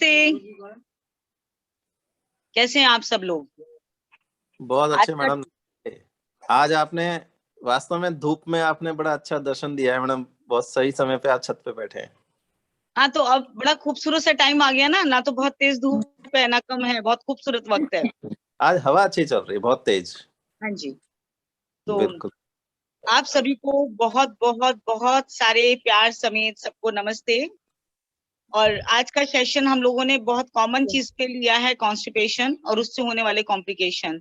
नमस्ते। कैसे हैं आप सब लोग? बहुत आज अच्छे का मैडम। आज आपने वास्तव में धूप में आपने बड़ा अच्छा दर्शन दिया है मैडम। बहुत सही समय पे आप छत पे बैठे हैं। हाँ, तो अब बड़ा खूबसूरत सा टाइम आ गया ना तो बहुत तेज धूप है ना कम है, बहुत खूबसूरत वक्त है। आज हवा अच्छी चल रही है, बहुत तेज। हाँ जी। तो बिल्कुल। आप सभी को बहुत बहुत बहुत सारे प्यार समेत सबको नमस्ते। और आज का सेशन हम लोगों ने बहुत कॉमन चीज पे लिया है, कॉन्स्टिपेशन और उससे होने वाले कॉम्प्लिकेशन।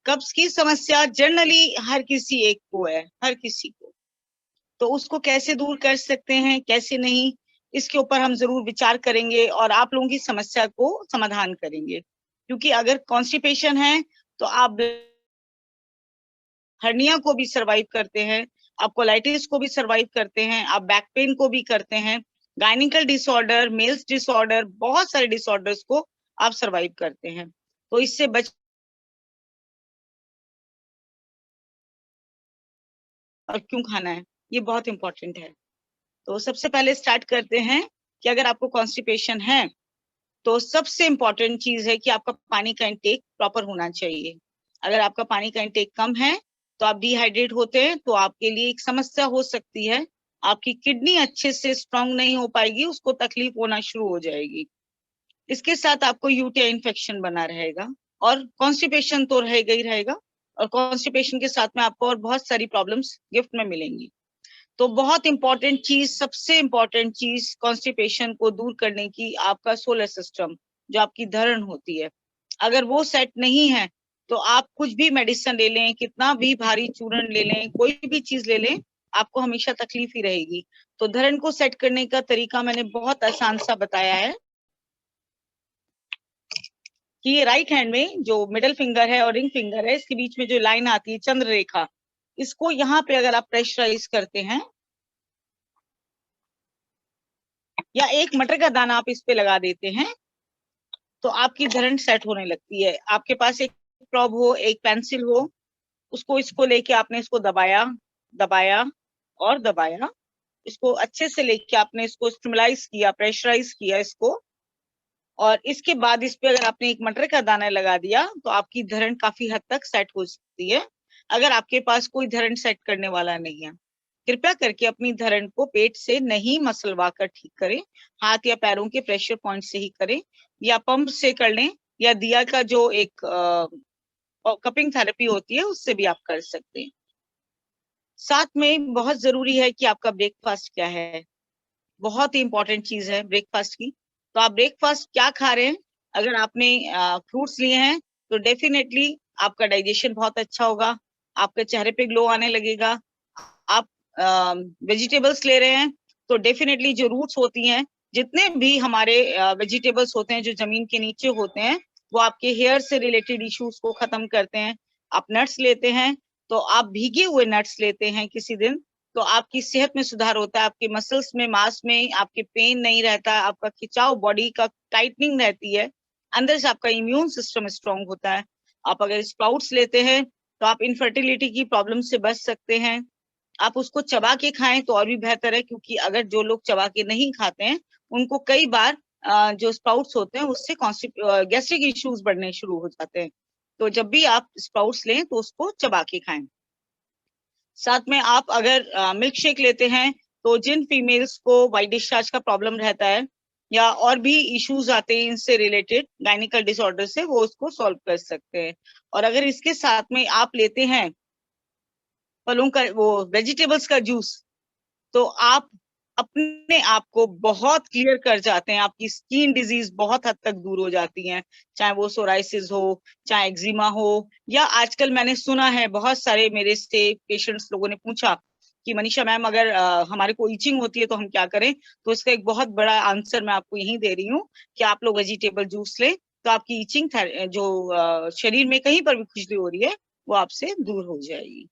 कब्ज की समस्या जनरली हर किसी एक को है, हर किसी को। तो उसको कैसे दूर कर सकते हैं, कैसे नहीं, इसके ऊपर हम जरूर विचार करेंगे और आप लोगों की समस्या को समाधान करेंगे। क्योंकि अगर कॉन्स्टिपेशन है तो आप हर्निया को भी सरवाइव करते हैं, आप कोलाइटिस को भी सरवाइव करते हैं, आप बैक पेन को भी करते हैं, गायनिकल डिसऑर्डर, मेल्स डिसऑर्डर, बहुत सारे डिसऑर्डर्स को आप सरवाइव करते हैं। तो इससे बच और क्यों खाना है, ये बहुत इंपॉर्टेंट है। तो सबसे पहले स्टार्ट करते हैं कि अगर आपको कॉन्स्टिपेशन है तो सबसे इंपॉर्टेंट चीज है कि आपका पानी का इंटेक प्रॉपर होना चाहिए। अगर आपका पानी का इंटेक कम है तो आप डिहाइड्रेट होते हैं, तो आपके लिए एक समस्या हो सकती है। आपकी किडनी अच्छे से स्ट्रांग नहीं हो पाएगी, उसको तकलीफ होना शुरू हो जाएगी। इसके साथ आपको यूटीआई इन्फेक्शन बना रहेगा और कॉन्स्टिपेशन तो रहेगा ही रहेगा। और कॉन्स्टिपेशन के साथ में आपको और बहुत सारी प्रॉब्लम्स गिफ्ट में मिलेंगी। तो बहुत इंपॉर्टेंट चीज, सबसे इंपॉर्टेंट चीज कॉन्स्टिपेशन को दूर करने की, आपका सोलर सिस्टम, जो आपकी धरण होती है, अगर वो सेट नहीं है तो आप कुछ भी मेडिसिन ले लें, कितना भी भारी चूर्ण ले लें, कोई भी चीज ले लें, आपको हमेशा तकलीफ ही रहेगी। तो धरण को सेट करने का तरीका मैंने बहुत आसान सा बताया है कि ये राइट हैंड में जो मिडिल फिंगर है और रिंग फिंगर है, इसके बीच में जो लाइन आती है चंद्र रेखा, इसको यहाँ पे अगर आप प्रेशराइज करते हैं या एक मटर का दाना आप इस पे लगा देते हैं तो आपकी धरण सेट होने लगती है। आपके पास एक प्रॉब हो, एक पेंसिल हो, उसको इसको लेके आपने इसको दबाया, दबाया और दबाया, इसको अच्छे से लेके आपने इसको स्टिमुलाइज किया, प्रेशराइज किया इसको, और इसके बाद इस पे अगर आपने एक मटर का दाना लगा दिया तो आपकी धरण काफी हद तक सेट हो सकती है। अगर आपके पास कोई धरण सेट करने वाला नहीं है, कृपया करके अपनी धरण को पेट से नहीं मसलवा कर ठीक करें, हाथ या पैरों के प्रेशर पॉइंट से ही करें, या पंप से कर लें, या दिया का जो एक कपिंग थेरेपी होती है उससे भी आप कर सकते हैं। साथ में बहुत जरूरी है कि आपका ब्रेकफास्ट क्या है, बहुत ही इंपॉर्टेंट चीज है ब्रेकफास्ट की। तो आप ब्रेकफास्ट क्या खा रहे हैं? अगर आपने फ्रूट्स लिए हैं तो डेफिनेटली आपका डाइजेशन बहुत अच्छा होगा, आपके चेहरे पे ग्लो आने लगेगा। आप वेजिटेबल्स ले रहे हैं तो डेफिनेटली जो रूट्स होती हैं, जितने भी हमारे वेजिटेबल्स होते हैं जो जमीन के नीचे होते हैं, वो आपके हेयर से रिलेटेड इश्यूज को खत्म करते हैं। आप नट्स लेते हैं तो आप भीगे हुए नट्स लेते हैं किसी दिन, तो आपकी सेहत में सुधार होता है, आपके मसल्स में, मांस में आपके पेन नहीं रहता, आपका खिंचाव, बॉडी का टाइटनिंग रहती है, अंदर से आपका इम्यून सिस्टम स्ट्रांग होता है। आप अगर स्प्राउट्स लेते हैं तो आप इनफर्टिलिटी की प्रॉब्लम से बच सकते हैं। आप उसको चबा के खाएं तो और भी बेहतर है, क्योंकि अगर जो लोग चबा के नहीं खाते हैं उनको कई बार जो स्प्राउट्स होते हैं उससे गैस्ट्रिक इश्यूज बढ़ने शुरू हो जाते हैं। तो जब भी आप स्प्राउट्स लें तो उसको चबा के खाएं। साथ में आप अगर मिल्क शेक लेते हैं तो जिन फीमेल्स को वाइट डिस्चार्ज का प्रॉब्लम रहता है या और भी इश्यूज आते हैं इनसे रिलेटेड, गायनिकल डिसऑर्डर से, वो उसको सॉल्व कर सकते हैं। और अगर इसके साथ में आप लेते हैं फलों का, वो वेजिटेबल्स का जूस, तो आप अपने आप को बहुत क्लियर कर जाते हैं, आपकी स्किन डिजीज बहुत हद तक दूर हो जाती है, चाहे वो सोराइसिस हो, चाहे एक्जिमा हो, या आजकल मैंने सुना है बहुत सारे मेरे से पेशेंट्स लोगों ने पूछा कि मनीषा मैम अगर हमारे को इचिंग होती है तो हम क्या करें? तो इसका एक बहुत बड़ा आंसर मैं आपको यही दे रही हूँ कि आप लोग वेजिटेबल जूस लें, तो आपकी इचिंग जो शरीर में कहीं पर भी खुजली हो रही है वो आपसे दूर हो जाएगी।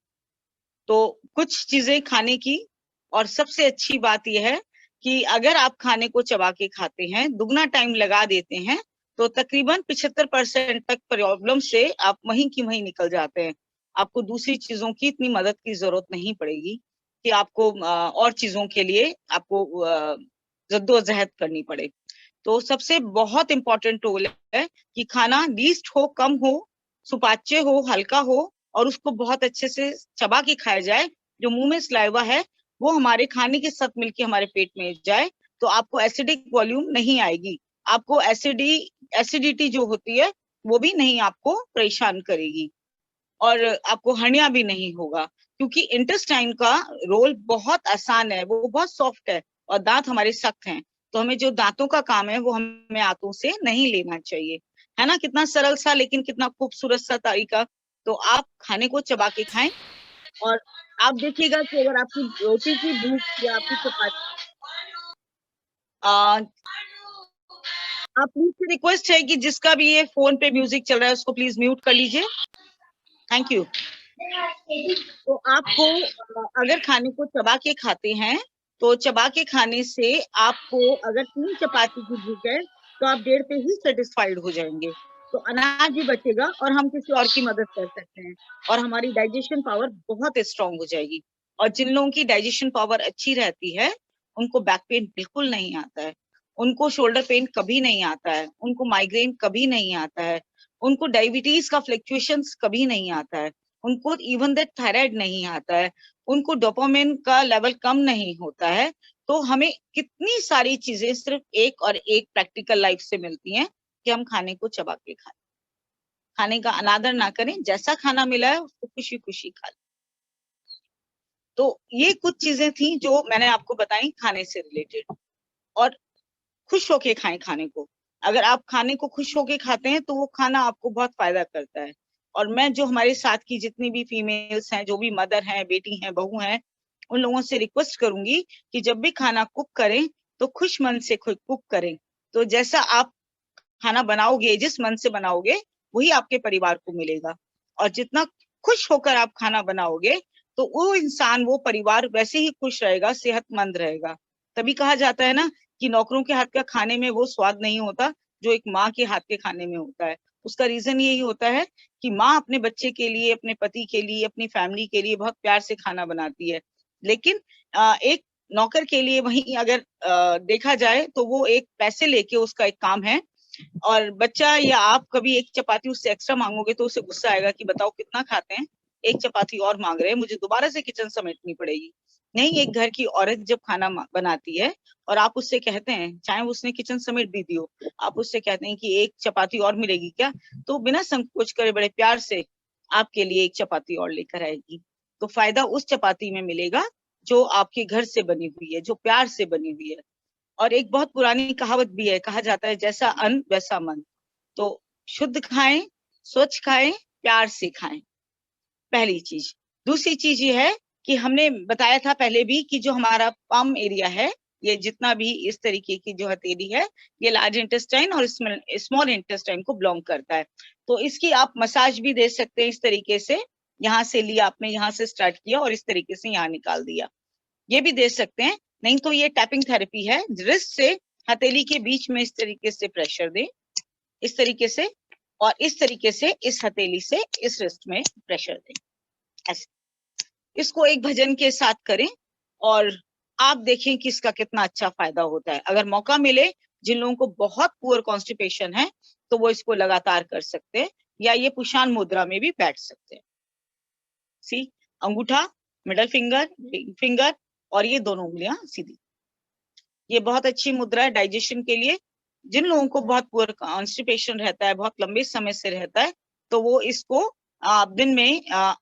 तो कुछ चीजें खाने की, और सबसे अच्छी बात यह है कि अगर आप खाने को चबा के खाते हैं, दुगना टाइम लगा देते हैं, तो तकरीबन 75% तक प्रॉब्लम से आप वहीं की वहीं निकल जाते हैं। आपको दूसरी चीजों की इतनी मदद की जरूरत नहीं पड़ेगी कि आपको और चीजों के लिए आपको जद्दोजहद करनी पड़े। तो सबसे बहुत इंपॉर्टेंट रोल है कि खाना लीस्ट हो, कम हो, सुपाच्य हो, हल्का हो, और उसको बहुत अच्छे से चबा के खाया जाए। जो मुंह में सलाइवा है वो हमारे खाने के साथ मिलके हमारे पेट में जाए, तो आपको एसिडिक वॉल्यूम नहीं आएगी, आपको एसिडिटी जो होती है वो भी नहीं आपको परेशान करेगी, और आपको हर्निया भी नहीं होगा, क्योंकि इंटेस्टाइन का रोल बहुत आसान है, वो बहुत सॉफ्ट है और दांत हमारे सख्त हैं। तो हमें जो दांतों का काम है वो हमें हाथों से नहीं लेना चाहिए, है ना। कितना सरल सा लेकिन कितना खूबसूरत सा तरीका। तो आप खाने को चबा के खाएं, और आप देखिएगा कि अगर आपकी रोटी की भूख या आपकी चपाती, आप प्लीज रिक्वेस्ट है कि जिसका भी ये फोन पे म्यूजिक चल रहा है उसको प्लीज म्यूट कर लीजिए, थैंक यू। तो आपको अगर खाने को चबा के खाते हैं तो चबा के खाने से आपको अगर 3 चपाती की भूख है तो आप 1.5 पे ही सेटिस्फाइड हो जाएंगे, तो अनाज भी बचेगा और हम किसी और की मदद कर सकते हैं, और हमारी डाइजेशन पावर बहुत स्ट्रांग हो जाएगी। और जिन लोगों की डाइजेशन पावर अच्छी रहती है उनको बैक पेन बिल्कुल नहीं आता है, उनको शोल्डर पेन कभी नहीं आता है, उनको माइग्रेन कभी नहीं आता है, उनको डायबिटीज का फ्लक्चुएशंस कभी नहीं आता है, उनको इवन दैट थायराइड नहीं आता है, उनको डोपामिन का लेवल कम नहीं होता है। तो हमें कितनी सारी चीजें सिर्फ एक और एक प्रैक्टिकल लाइफ से मिलती हैं कि हम खाने को चबा के खाएं, खाने का अनादर ना करें, जैसा खाना मिला है उसको खुशी खुशी खा लें। तो ये कुछ चीजें थी जो मैंने आपको बताई खाने से रिलेटेड, और खुश होके खाएं खाने को। अगर आप खाने को खुश होके खाते हैं तो वो खाना आपको बहुत फायदा करता है। और मैं जो हमारे साथ की जितनी भी फीमेल्स हैं, जो भी मदर हैं, बेटी हैं, बहू हैं, उन लोगों से रिक्वेस्ट करूंगी कि जब भी खाना कुक करें तो खुश मन से कुक करें। तो जैसा आप खाना बनाओगे, जिस मन से बनाओगे वही आपके परिवार को मिलेगा, और जितना खुश होकर आप खाना बनाओगे तो वो इंसान, वो परिवार वैसे ही खुश रहेगा, सेहतमंद रहेगा। तभी कहा जाता है ना कि नौकरों के हाथ का खाने में वो स्वाद नहीं होता जो एक माँ के हाथ के खाने में होता है। उसका रीजन यही होता है कि माँ अपने बच्चे के लिए, अपने पति के लिए, अपनी फैमिली के लिए बहुत प्यार से खाना बनाती है, लेकिन एक नौकर के लिए वही अगर देखा जाए तो वो एक पैसे लेके उसका एक काम है, और बच्चा या आप कभी एक चपाती उससे एक्स्ट्रा मांगोगे तो उसे गुस्सा आएगा कि बताओ कितना खाते हैं, एक चपाती और मांग रहे हैं, मुझे दोबारा से किचन समेटनी पड़ेगी। नहीं, एक घर की औरत जब खाना बनाती है और आप उससे कहते हैं, चाहे उसने किचन समेट भी दी हो, आप उससे कहते हैं कि एक चपाती और मिलेगी क्या, तो बिना संकोच करे बड़े प्यार से आपके लिए एक चपाती और लेकर आएगी। तो फायदा उस चपाती में मिलेगा जो आपके घर से बनी हुई है, जो प्यार से बनी हुई है। और एक बहुत पुरानी कहावत भी है, कहा जाता है जैसा अन्न वैसा मन। तो शुद्ध खाएं, स्वच्छ खाएं, प्यार से खाएं, पहली चीज। दूसरी चीज ये है कि हमने बताया था पहले भी कि जो हमारा पम एरिया है, ये जितना भी इस तरीके की जो हथेली है, ये लार्ज इंटेस्टाइन और स्मॉल इंटेस्टाइन को बिलोंग करता है। तो इसकी आप मसाज भी दे सकते हैं इस तरीके से, यहाँ से लिया आपने, यहाँ से स्टार्ट किया और इस तरीके से यहाँ निकाल दिया, ये भी दे सकते हैं। नहीं तो ये टैपिंग थेरेपी है, रिस्ट से हथेली के बीच में इस तरीके से प्रेशर दें, इस तरीके से, और इस तरीके से इस हथेली से इस रिस्ट में प्रेशर दें, ऐसे। इसको एक भजन के साथ करें और आप देखें कि इसका कितना अच्छा फायदा होता है। अगर मौका मिले, जिन लोगों को बहुत पुअर कॉन्स्टिपेशन है तो वो इसको लगातार कर सकते हैं, या ये पुशान मुद्रा में भी बैठ सकते हैं। सी, अंगूठा, मिडल फिंगर, रिंग फिंगर, और ये दोनों उंगलियां सीधी। ये बहुत अच्छी मुद्रा है डाइजेशन के लिए। जिन लोगों को बहुत पुअर कॉन्स्टिपेशन रहता है, बहुत लंबे समय से रहता है, तो वो इसको दिन में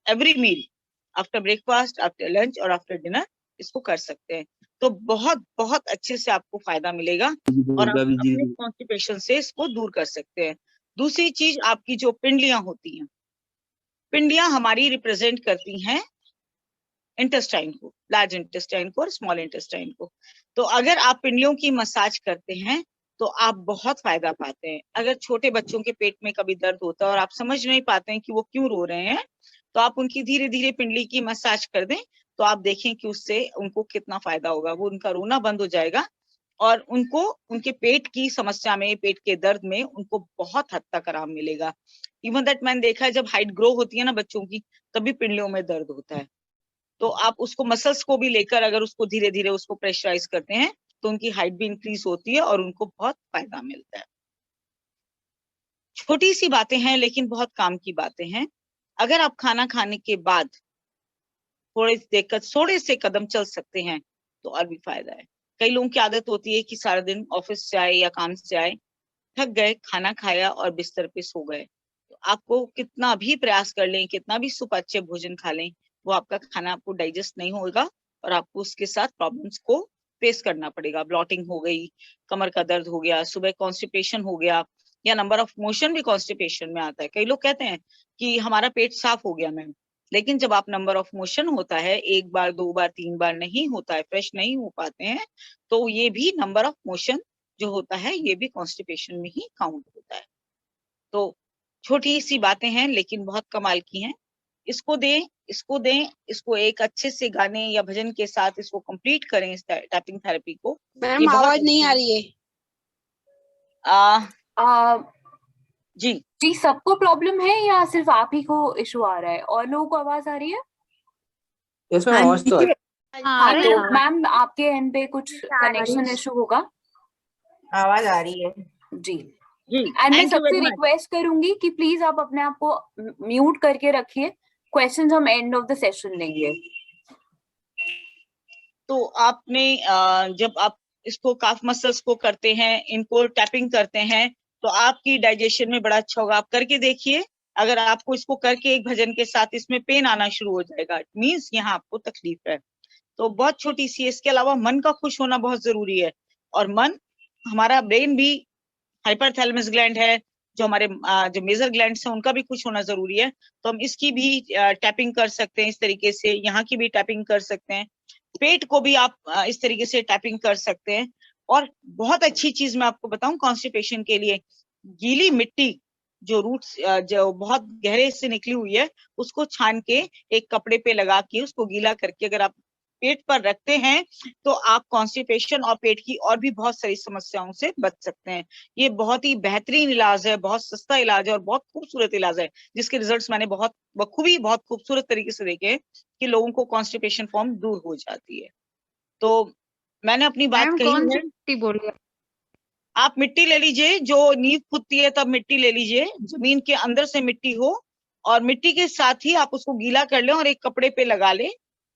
every meal, after breakfast, after lunch और आफ्टर डिनर इसको कर सकते हैं। तो बहुत बहुत अच्छे से आपको फायदा मिलेगा और आप अपने कॉन्स्टिपेशन से इसको दूर कर सकते हैं। दूसरी चीज, आपकी जो पिंडलियां होती हैं, पिंडलियां हमारी रिप्रेजेंट करती हैं इंटेस्टाइन को, लार्ज इंटेस्टाइन को और स्मॉल इंटेस्टाइन को। तो अगर आप पिंडलियों की मसाज करते हैं तो आप बहुत फायदा पाते हैं। अगर छोटे बच्चों के पेट में कभी दर्द होता है और आप समझ नहीं पाते हैं कि वो क्यों रो रहे हैं, तो आप उनकी धीरे धीरे पिंडली की मसाज कर दें, तो आप देखें कि उससे उनको कितना फायदा होगा। वो उनका रोना बंद हो जाएगा और उनको उनके पेट की समस्या में, पेट के दर्द में उनको बहुत हद तक आराम मिलेगा। इवन दैट मैंने देखा है जब हाइट ग्रो होती है ना बच्चों की, तभी पिंडलियों में दर्द होता है। तो आप उसको मसल्स को भी लेकर अगर उसको धीरे धीरे उसको प्रेशराइज करते हैं तो उनकी हाइट भी इंक्रीज होती है और उनको बहुत फायदा मिलता है। छोटी सी बातें हैं लेकिन बहुत काम की बातें हैं। अगर आप खाना खाने के बाद थोड़े से कदम चल सकते हैं तो और भी फायदा है। कई लोगों की आदत होती है कि सारा दिन ऑफिस से आए या काम से आए, थक गए, खाना खाया और बिस्तर पे सो गए। तो आपको कितना भी प्रयास कर लें, कितना भी सुपाच्य भोजन खा लें, वो आपका खाना आपको डाइजेस्ट नहीं होगा और आपको उसके साथ प्रॉब्लम्स को फेस करना पड़ेगा। ब्लॉटिंग हो गई, कमर का दर्द हो गया, सुबह कॉन्स्टिपेशन हो गया, या नंबर ऑफ मोशन भी कॉन्स्टिपेशन में आता है। कई लोग कहते हैं कि हमारा पेट साफ हो गया मैम, लेकिन जब आप नंबर ऑफ मोशन होता है, 1 बार 2 बार 3 बार नहीं होता है, फ्रेश नहीं हो पाते हैं, तो ये भी नंबर ऑफ मोशन जो होता है ये भी कॉन्स्टिपेशन में ही काउंट होता है। तो छोटी सी बातें हैं लेकिन बहुत कमाल की हैं। इसको दें, इसको दें, इसको एक अच्छे से गाने या भजन के साथ इसको कंप्लीट करें, इस टैपिंग थेरेपी को। मैम आवाज नहीं आ रही है। जी जी, सबको प्रॉब्लम है या सिर्फ आप ही को इशू आ रहा है? और लोगों को आवाज आ रही है? यस मैम, आवाज तो हाँ, तो मैम आपके एंड पे कुछ कनेक्शन इशू होगा। आवाज आ रही है जी जी। एंड मैं सबसे रिक्वेस्ट करूंगी कि प्लीज आप अपने आप को म्यूट करके रखिए। क्वेश्चंस हम एंड ऑफ द सेशन लेंगे। तो आपने जब आप इसको काफ मसल्स को करते हैं, इनको टैपिंग करते हैं, तो आपकी डाइजेशन में बड़ा अच्छा होगा। आप करके देखिए, अगर आपको इसको करके एक भजन के साथ इसमें पेन आना शुरू हो जाएगा, इट मीन्स यहाँ आपको तकलीफ है। तो बहुत छोटी सी, इसके अलावा मन का खुश होना बहुत जरूरी है। और मन, हमारा ब्रेन भी हाइपरथैलेमस ग्लैंड है, जो हमारे जो मेजर ग्लैंड्स हैं उनका भी खुश होना जरूरी है। तो हम इसकी भी टैपिंग कर सकते हैं इस तरीके से, यहाँ की भी टैपिंग कर सकते हैं, पेट को भी आप इस तरीके से टैपिंग कर सकते हैं। और बहुत अच्छी चीज मैं आपको बताऊं कॉन्स्टिपेशन के लिए, गीली मिट्टी जो रूट्स जो बहुत गहरे से निकली हुई है, उसको छान के एक कपड़े पे लगा के उसको गीला करके अगर आप पेट पर रखते हैं तो आप कॉन्स्टिपेशन और पेट की और भी बहुत सारी समस्याओं से बच सकते हैं। ये बहुत ही बेहतरीन इलाज है, बहुत सस्ता इलाज है और बहुत खूबसूरत इलाज है, जिसके रिजल्ट्स मैंने बहुत बखूबी बहुत खूबसूरत तरीके से देखे हैं कि लोगों को कॉन्स्टिपेशन फॉर्म दूर हो जाती है। तो मैंने अपनी बात कही कौन सी है। मिट्टी बोल रही है? आप मिट्टी ले लीजिए, जो नींव खुदती है तब मिट्टी ले लीजिए, जमीन के अंदर से मिट्टी हो, और मिट्टी के साथ ही आप उसको गीला कर लें और एक कपड़े पे लगा लें,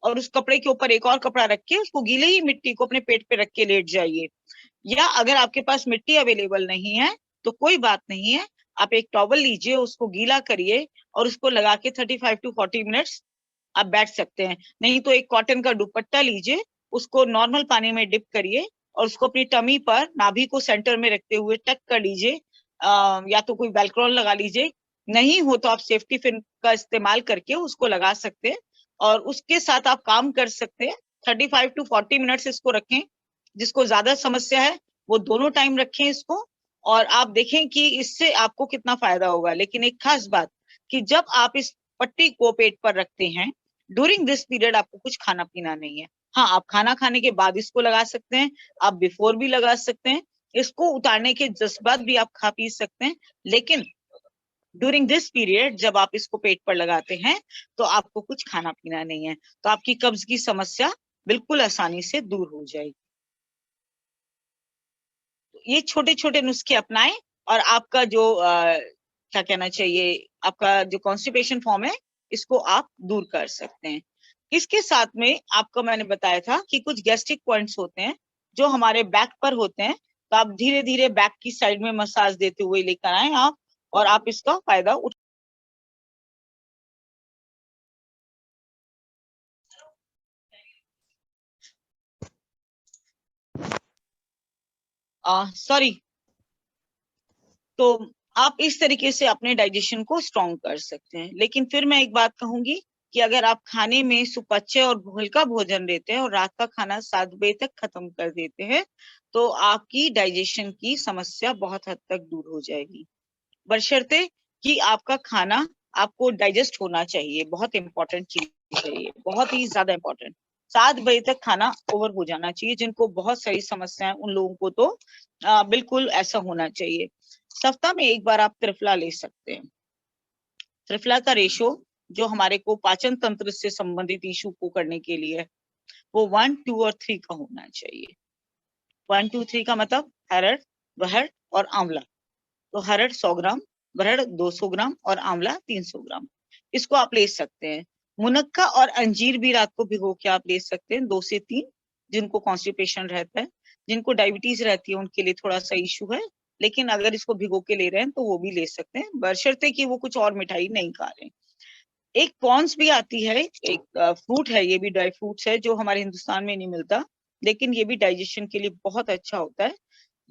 और उस कपड़े के ऊपर एक और कपड़ा रख के उसको गीले ही मिट्टी को अपने पेट पे रख के लेट जाइए। या अगर आपके पास मिट्टी अवेलेबल नहीं है तो कोई बात नहीं है, आप एक टॉवल लीजिए, उसको गीला करिए और उसको लगा के 35 to 40 मिनट्स आप बैठ सकते हैं। नहीं तो एक कॉटन का दुपट्टा लीजिए, उसको नॉर्मल पानी में डिप करिए और उसको अपनी टमी पर नाभि को सेंटर में रखते हुए टक कर लीजिए, या तो कोई वेलक्रोल लगा लीजिए, नहीं हो तो आप सेफ्टी पिन का इस्तेमाल करके उसको लगा सकते हैं और उसके साथ आप काम कर सकते हैं। 35 to 40 मिनट्स इसको रखें। जिसको ज्यादा समस्या है वो दोनों टाइम रखें इसको, और आप देखें कि इससे आपको कितना फायदा होगा। लेकिन एक खास बात कि जब आप इस पट्टी को पेट पर रखते हैं, ड्यूरिंग दिस पीरियड आपको कुछ खाना पीना नहीं है। हाँ, आप खाना खाने के बाद इसको लगा सकते हैं, आप बिफोर भी लगा सकते हैं, इसको उतारने के जस्ट बाद भी आप खा पी सकते हैं, लेकिन ड्यूरिंग दिस पीरियड जब आप इसको पेट पर लगाते हैं तो आपको कुछ खाना पीना नहीं है, तो आपकी कब्ज की समस्या बिल्कुल आसानी से दूर हो जाएगी। ये छोटे छोटे नुस्खे अपनाएं और आपका जो क्या कहना चाहिए, आपका जो कॉन्स्टिपेशन फॉर्म है इसको आप दूर कर सकते हैं। इसके साथ में आपको मैंने बताया था कि कुछ गैस्ट्रिक पॉइंट्स होते हैं जो हमारे बैक पर होते हैं, तो आप धीरे धीरे बैक की साइड में मसाज देते हुए लेकर आए आप, और आप इसका फायदा सॉरी तो आप इस तरीके से अपने डाइजेशन को स्ट्रॉन्ग कर सकते हैं। लेकिन फिर मैं एक बात कहूंगी कि अगर आप खाने में सुपाच्य और हल्का भोजन लेते हैं और रात का खाना 7 बजे तक खत्म कर देते हैं तो आपकी डाइजेशन की समस्या बहुत हद तक दूर हो जाएगी, बशर्ते कि आपका खाना आपको डाइजेस्ट होना चाहिए। बहुत इंपॉर्टेंट चीज है ये, बहुत ही ज्यादा इंपॉर्टेंट। 7 बजे तक खाना ओवर हो जाना चाहिए। जिनको बहुत सारी समस्याएं उन लोगों को तो बिल्कुल ऐसा होना चाहिए। सप्ताह में एक बार आप त्रिफला ले सकते हैं। त्रिफला का रेशो जो हमारे को पाचन तंत्र से संबंधित इशू को करने के लिए वो 1, 2 और 3 का होना चाहिए। 1 2 3 का मतलब हरड़, बरहड़ और आंवला। तो हरड़ 100 ग्राम, बरहड़ 200 ग्राम और आंवला 300 ग्राम, इसको आप ले सकते हैं। मुनक्का और अंजीर भी रात को भिगो के आप ले सकते हैं, 2 से 3, जिनको कॉन्स्टिपेशन रहता है। जिनको डायबिटीज रहती है उनके लिए थोड़ा सा इशू है, लेकिन अगर इसको भिगो के ले रहे हैं तो वो भी ले सकते हैं, बशर्ते कि वो कुछ और मिठाई नहीं खा रहे हैं। एक पॉन्स भी आती है, एक फ्रूट है, ये भी ड्राई फ्रूट्स है जो हमारे हिंदुस्तान में नहीं मिलता, लेकिन ये भी डाइजेशन के लिए बहुत अच्छा होता है।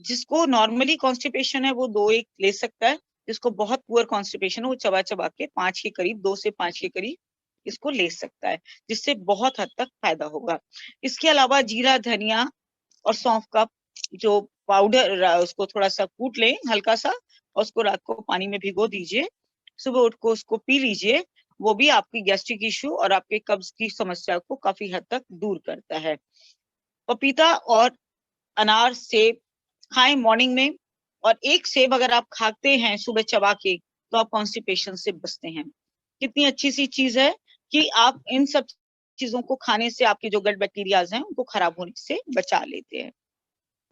जिसको नॉर्मली कॉन्स्टिपेशन है वो 2-1 ले सकता है, जिसको बहुत पुअर कॉन्स्टिपेशन है वो चबा चबा के 5 के करीब, 2 से 5 के करीब इसको ले सकता है, जिससे बहुत हद तक फायदा होगा। इसके अलावा जीरा, धनिया और सौंफ का जो पाउडर, उसको थोड़ा सा कूट लें हल्का सा, और उसको रात को पानी में भिगो दीजिए, सुबह उठ को उसको पी लीजिए। वो भी आपकी गैस्ट्रिक इश्यू और आपके कब्ज की समस्या को काफी हद तक दूर करता है। पपीता और अनार, सेब खाएं मॉर्निंग में, और एक सेब अगर आप खाते हैं सुबह चबा के तो आप कॉन्स्टिपेशन से बचते हैं। कितनी अच्छी सी चीज है कि आप इन सब चीजों को खाने से आपके जो गट बैक्टीरियाज हैं उनको खराब होने से बचा लेते हैं।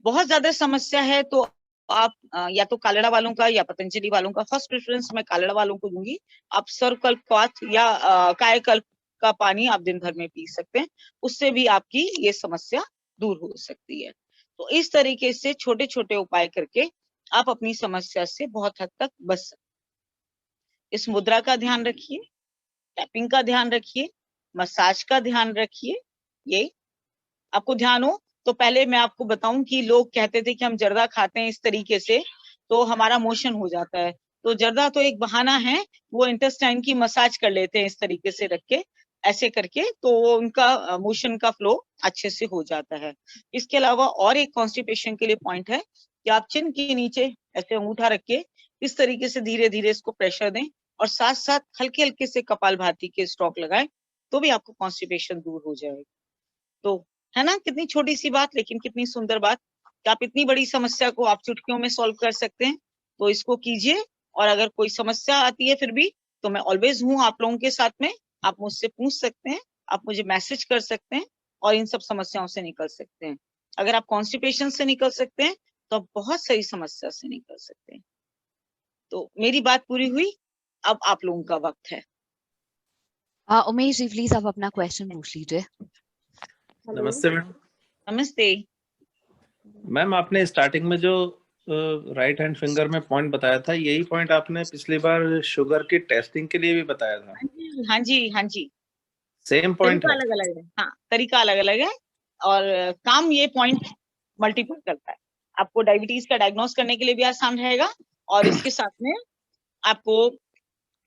बहुत ज्यादा समस्या है तो आप या तो कालड़ा वालों का या पतंजलि वालों का, फर्स्ट प्रेफरेंस मैं कालड़ा वालों को दूंगी। आप सर्वकल्पवात या कायाकल्प का पानी आप दिन भर में पी सकते हैं, उससे भी आपकी ये समस्या दूर हो सकती है। तो इस तरीके से छोटे छोटे उपाय करके आप अपनी समस्या से बहुत हद तक बच सकते हैं। इस मुद्रा का ध्यान रखिए, टैपिंग का ध्यान रखिए, मसाज का ध्यान रखिए। ये आपको ध्यान हो तो पहले मैं आपको बताऊं कि लोग कहते थे कि हम जर्दा खाते हैं इस तरीके से तो हमारा मोशन हो जाता है, तो जर्दा तो एक बहाना है, वो इंटेस्टाइन की मसाज कर लेते हैं इस तरीके से रख के, ऐसे करके, तो वो उनका मोशन का फ्लो अच्छे से हो जाता है। इसके अलावा और एक कॉन्स्टिपेशन के लिए पॉइंट है कि आप चिन के नीचे ऐसे अंगूठा रख के इस तरीके से धीरे धीरे इसको प्रेशर दें, और साथ साथ हल्के हल्के से कपालभाति के स्ट्रोक लगाएं, तो भी आपको कॉन्स्टिपेशन दूर हो जाएगा। तो है ना, कितनी छोटी सी बात लेकिन कितनी सुंदर बात कि आप इतनी बड़ी समस्या को आप चुटकियों में सॉल्व कर सकते हैं। तो इसको कीजिए, और अगर कोई समस्या आती है फिर भी तो मैं ऑलवेज हूँ आप लोगों के साथ में, आप मुझसे पूछ सकते हैं, आप मुझे मैसेज कर सकते हैं और इन सब समस्याओं से निकल सकते हैं। अगर आप कॉन्स्टिपेशन से निकल सकते हैं तो आप बहुत सही समस्या से निकल सकते हैं। तो मेरी बात पूरी हुई, अब आप लोगों का वक्त है। उमेश जी प्लीज आप अपना क्वेश्चन पूछ लीजिए। नमस्ते मैम। नमस्ते। मैम आपने स्टार्टिंग में जो राइट हैंड फिंगर में पॉइंट बताया था, यही पॉइंट आपने पिछली बार शुगर की टेस्टिंग के लिए भी बताया था। हाँ जी, हाँ जी, सेम पॉइंट तरीका है? अलग अलग है। हाँ, तरीका अलग अलग है और काम ये पॉइंट मल्टीपल करता है। आपको डायबिटीज का डायग्नोस करने के लिए भी आसान रहेगा और इसके साथ में आपको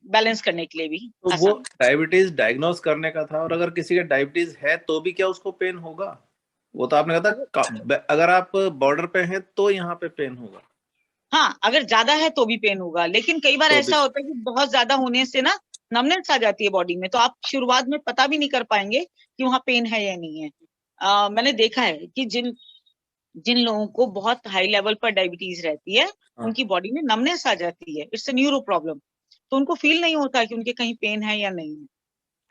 बैलेंस करने के लिए भी तो वो डायबिटीज डायग्नोस करने का था, और अगर किसी का डायबिटीज है तो भी क्या उसको पेन होगा? वो तो आपने कहा था अगर आप बॉर्डर पे हैं तो यहाँ पे पेन होगा। हाँ, अगर ज्यादा है तो भी पेन होगा, लेकिन कई बार ऐसा होता है कि बहुत ज्यादा होने से ना नमनेस आ जाती है बॉडी में, तो आप शुरुआत में पता भी नहीं कर पाएंगे कि वहाँ पेन है या नहीं है। मैंने देखा है कि जिन लोगों को बहुत हाई लेवल पर डायबिटीज रहती है, उनकी बॉडी में नमनेस आ जाती है, इट्स अ न्यूरो प्रॉब्लम, तो उनको फील नहीं होता कि उनके कहीं पेन है या नहीं है।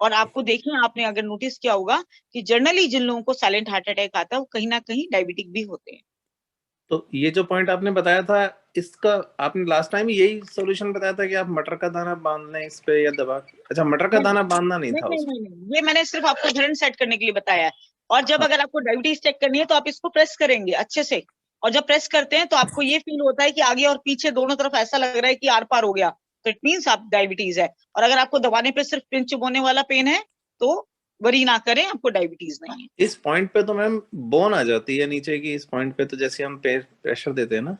और आपको देखिए, आपने अगर नोटिस किया होगा कि जनरली जिन लोगों को साइलेंट हार्ट अटैक आता है वो कहीं ना कहीं डायबिटिक भी होते हैं। तो ये जो पॉइंट आपने बताया था, इसका आपने लास्ट टाइम यही सॉल्यूशन बताया था कि आप मटर का दाना बांध लें इस पे या दबा। अच्छा, मटर का दाना बांधना नहीं था उसमें? नहीं, ये मैंने सिर्फ आपको उदाहरण सेट करने के लिए बताया है। और जब अगर आपको डायबिटीज चेक करनी है तो आप इसको प्रेस करेंगे अच्छे से, और जब प्रेस करते हैं तो आपको ये फील होता है कि आगे और पीछे दोनों तरफ ऐसा लग रहा है कि आर पार हो गया, तो इट मीन्स आप डायबिटीज है। और अगर आपको दबाने पे सिर्फ पिंच चुभोने वाला पेन है तो वरी ना करें, आपको डायबिटीज नहीं है। इस पॉइंट पे तो मैम बोन आ जाती है नीचे की, इस पॉइंट पे तो जैसे हम प्रेशर देते हैं ना,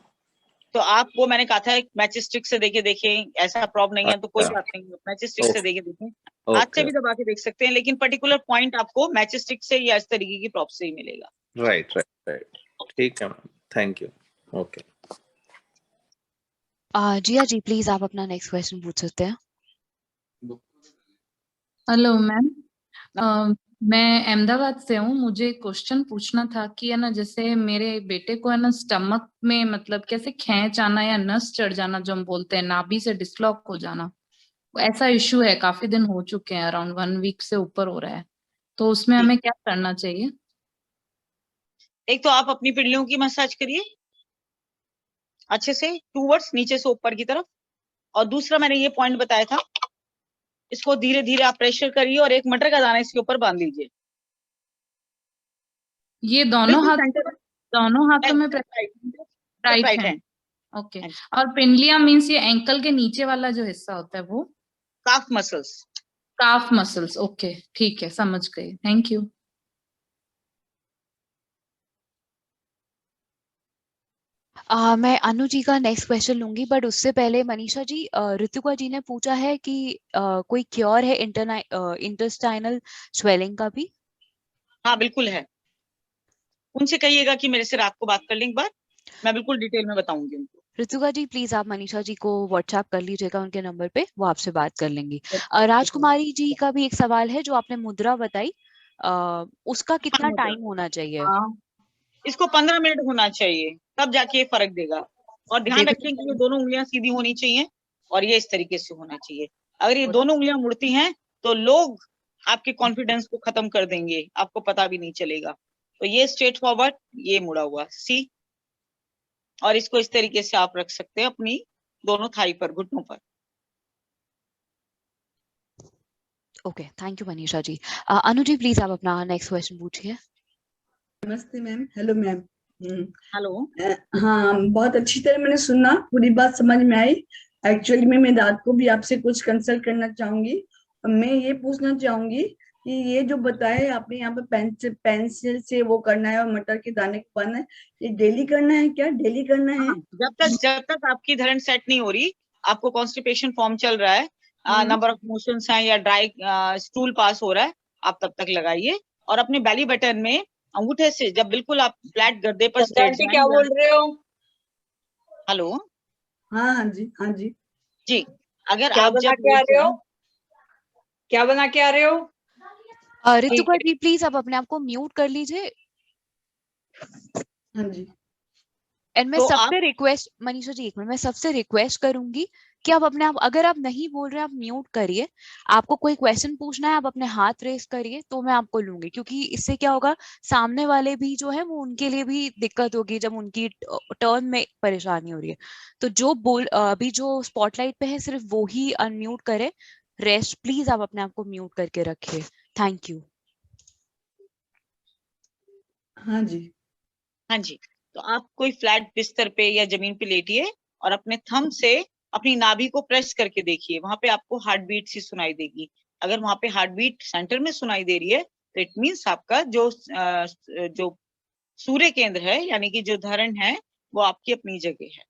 तो आप वो मैंने कहा था एक मैचिक स्टिक से देके देखें, ऐसा प्रॉब्लम नहीं है तो कोई बात नहीं, मैचिक स्टिक से देके देखें, हाथ से भी दबा के देख सकते हैं, लेकिन पर्टिकुलर पॉइंट आपको मैचिक स्टिक से या इस तरीके की प्रॉप से ही मिलेगा। राइट राइट राइट, ठीक है ma'am, thank you. Okay Jiya ji please आप अपना नेक्स्ट क्वेश्चन पूछ सकते हैं। हेलो मैम, मैं अहमदाबाद से हूँ। मुझे क्वेश्चन पूछना था कि है ना, जैसे मेरे बेटे को है ना स्टमक में मतलब कैसे खींच आना या नस चढ़ जाना, जो हम बोलते हैं नाभि से डिसलॉक हो जाना, ऐसा इशू है, काफी दिन हो चुके हैं, अराउंड 1 वीक से ऊपर हो रहा है, तो उसमें हमें क्या करना चाहिए? एक तो आप अपनी पिंडलियों की मसाज करिए अच्छे से, टूवर्ड्स नीचे से ऊपर की तरफ। और दूसरा मैंने ये पॉइंट बताया था, इसको धीरे धीरे आप प्रेशर करिए और एक मटर का दाना इसके ऊपर बांध लीजिए। ये दोनों बिल्कुल हाथ, सेंटर, दोनों हाथों में right right hand. Hand. Okay. और पिंडलिया मीन्स ये एंकल के नीचे वाला जो हिस्सा होता है वो काफ मसल्स। काफ मसल्स। ओके, ठीक है, समझ गई। Thank you. मैं अनु जी का नेक्स्ट क्वेश्चन लूंगी, बट उससे पहले मनीषा जी, ऋतुका जी ने पूछा है कि कोई क्योर है इंटेस्टाइनल स्वेलिंग का भी? हाँ बिल्कुल है, उनसे कहिएगा कि मेरे से रात को बात कर लें एक बार, मैं बिल्कुल डिटेल में बताऊंगी उनको। ऋतुका जी प्लीज आप मनीषा जी को व्हाट्सएप कर लीजिएगा उनके नंबर पे, वो आपसे बात कर लेंगी। राजकुमारी जी का भी एक सवाल है, जो आपने मुद्रा बताई, उसका कितना मुद्रा। टाइम होना चाहिए? इसको 15 मिनट होना चाहिए, तब जाके ये फर्क देगा। और ध्यान रखें कि ये दोनों उंगलियां सीधी होनी चाहिए और ये इस तरीके से होना चाहिए। अगर ये दोनों उंगलियां मुड़ती हैं तो लोग आपके कॉन्फिडेंस को खत्म कर देंगे, आपको पता भी नहीं चलेगा। तो ये स्ट्रेट फॉरवर्ड, ये मुड़ा हुआ सी, और इसको इस तरीके से आप रख सकते हैं अपनी दोनों थाई पर, घुटनों पर। Okay, thank you Manisha ji. Anu ji please आप अपना नेक्स्ट क्वेश्चन पूछिए। नमस्ते मैम। Hello ma'am. हेलो। हाँ, बहुत अच्छी तरह मैंने सुना, पूरी बात समझ में आई। एक्चुअली में मैं रात को भी आपसे कुछ कंसल्ट करना चाहूंगी। मैं ये पूछना चाहूंगी कि ये जो बताए आपने यहाँ पे पेंसिल से वो करना है और मटर के दाने को पाना है, ये डेली करना है क्या? डेली करना है? जब तक आपकी धरण सेट नहीं हो रही, आपको कॉन्स्टिपेशन फॉर्म चल रहा है, नंबर ऑफ मोशंस हैं या ड्राई स्टूल पास हो रहा है, आप तब तक लगाइए। और अपने बेली बटन में अंगूठे से, जब बिल्कुल आप फ्लैट गर्दे पर क्या बोल रहे हो? हेलो। हाँ हाँ जी, हाँ जी जी, अगर क्या आप बना जब के आ रहे हो? क्या बना के आ रहे हो? ऋतुका जी प्लीज आप अपने आप को म्यूट कर लीजिए। हाँ जी। एंड मैं तो सबसे रिक्वेस्ट, मनीषा जी एक मिनट, मैं सबसे रिक्वेस्ट करूंगी कि आप अपने आप, अगर आप नहीं बोल रहे आप म्यूट करिए। आपको कोई क्वेश्चन पूछना है आप अपने हाथ रेस करिए तो मैं आपको लूंगी, क्योंकि इससे क्या होगा, सामने वाले भी जो है वो, उनके लिए भी दिक्कत होगी जब उनकी टर्न में परेशानी हो रही है। तो जो अभी जो स्पॉटलाइट पे है सिर्फ वो ही अनम्यूट करे, रेस्ट प्लीज आप अपने आप को म्यूट करके रखिए। Thank you. हाँ जी। हाँ जी, तो आप कोई फ्लैट बिस्तर पे या जमीन पे लेटिए और अपने थंब से अपनी नाभि को प्रेस करके देखिए, वहां पे आपको हार्ट बीट सी सुनाई देगी। अगर वहां पे हार्ट बीट सेंटर में सुनाई दे रही है तो इट मीन्स आपका जो सूर्य केंद्र है, यानी कि जो धरण है, वो आपकी अपनी जगह है।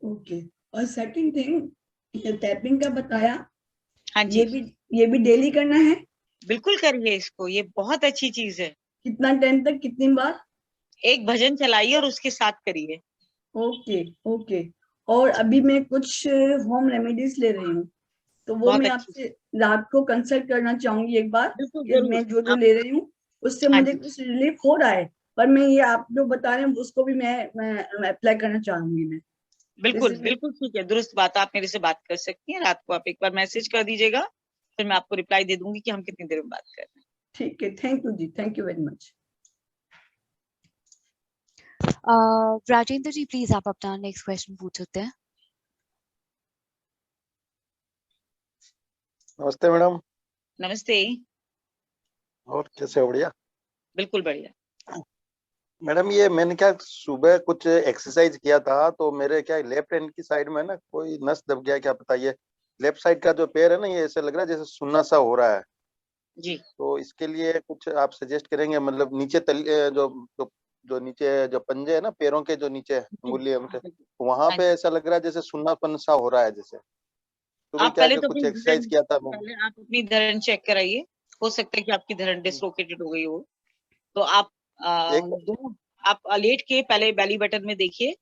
ओके। और सेकंड थिंग, ये टैपिंग का बताया, हाँ जी, ये भी डेली करना है? बिल्कुल करिए इसको, ये बहुत अच्छी चीज है। कितना टाइम तक, कितनी बार? एक भजन चलाइए और उसके साथ करिए। Okay okay. और अभी मैं कुछ होम रेमेडीज ले रही हूँ, तो वो बहुत मैं अच्छी, आपसे रात को कंसल्ट करना चाहूंगी एक बार। बिल्कुल कि मैं जरूर। जो ले रही हूँ उससे हाँ मुझे जी, कुछ रिलीफ हो रहा है, पर मैं ये आप जो बता रहे हैं उसको भी मैं अप्लाई करना चाहूंगी मैं। बिल्कुल बिल्कुल ठीक है, दुरुस्त बात। आप मेरे से बात कर सकती हैं, रात को आप एक बार मैसेज कर दीजिएगा, फिर मैं आपको रिप्लाई दे दूंगी कि हम कितनी देर में बात कर रहे हैं। ठीक है, thank you ji, thank you very much. Rajendra ji please आप अपना नेक्स्ट क्वेश्चन पूछ सकते हैं। नमस्ते मैडम। नमस्ते। और कैसे हो? बढ़िया। बिल्कुल बढ़िया। मैडम, ये मैंने क्या सुबह कुछ एक्सरसाइज किया था, तो मेरे क्या लेफ्ट हैंड की साइड में ना कोई नस दब गया, क्या पता। ये लेफ्ट साइड का जो पैर है ना, ये ऐसे लग रहा है जैसे सुन्ना सा हो रहा है जी। तो इसके लिए कुछ आप सजेस्ट करेंगे? मतलब नीचे जो नीचे जो पंजे है ना पैरों के, जो नीचे अंगुली है उनके, वहां पे ऐसा लग रहा है जैसे सुन्नापन सा हो रहा है जैसे। तो आप पहले तो कुछ एक्सरसाइज किया था मैंने। पहले आप अपनी धरण चेक कराइए, हो सकता है कि आपकी धरण डिसलोकेटेड हो गई हो। तो आप आप लेट के पहले बेली बटन में देखिए,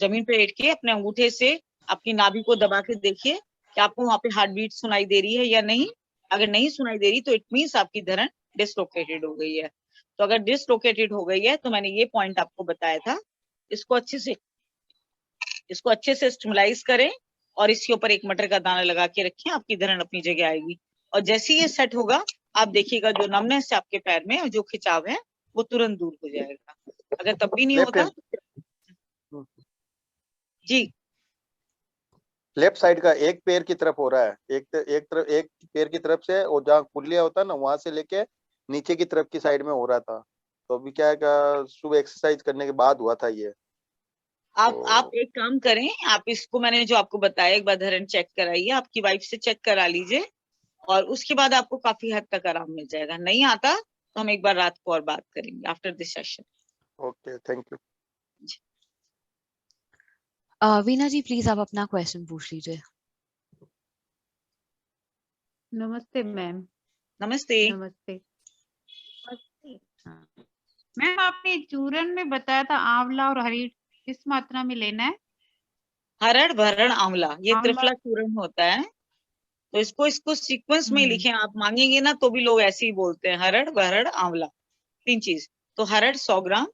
जमीन पे लेट के अपने अंगूठे से अपनी नाभि को दबा के देखिए कि आपको वहां पे हार्ट बीट सुनाई दे रही है या नहीं। अगर नहीं सुनाई दे रही तो इट मीन्स आपकी धरण डिसलोकेटेड हो गई है। तो अगर डिसलोकेटेड हो गई है तो मैंने ये पॉइंट आपको बताया था, इसको अच्छे से स्टिमुलाइज करें और इसके ऊपर एक मटर का दाना लगा के रखें, आपकी धरण अपनी जगह आएगी। और जैसे ही ये सेट होगा, आप देखिएगा जो नमनेस है आपके पैर में और जो खिंचाव है वो तुरंत दूर हो जाएगा। अगर तब भी नहीं लेफ्ट होता जी, लेफ्ट साइड का एक पैर की तरफ हो रहा है, एक पैर की तरफ से, और जहाँ कुल्लिया होता है ना वहां से लेके नीचे की तरफ की साइड में हो रहा था। तो अभी क्या है कि सुबह एक्सरसाइज करने के बाद हुआ था ये। आप एक काम करें, आप इसको मैंने जो आपको बताया एक बार धरण चेक कराइए, आपकी वाइफ से चेक करा लीजिए और उसके बाद आपको काफी हद तक आराम मिल जाएगा। नहीं आता तो हम एक बार रात को और बात करेंगे after this session. Okay, thank you. Veena ji please आप अपना क्वेश्चन पूछ लीजिए। नमस्ते मैम। नमस्ते। नमस्ते मैम, आपने चूरन में बताया था आंवला और हरी किस मात्रा में लेना है? हरड़ भरण आंवला, ये आंवला। त्रिफला चूर्ण होता है। तो इसको सीक्वेंस में ही लिखें, आप मांगेंगे ना तो भी लोग ऐसे ही बोलते हैं, हरड़ भरण आंवला, 3 चीज। तो हरड़ 100 ग्राम,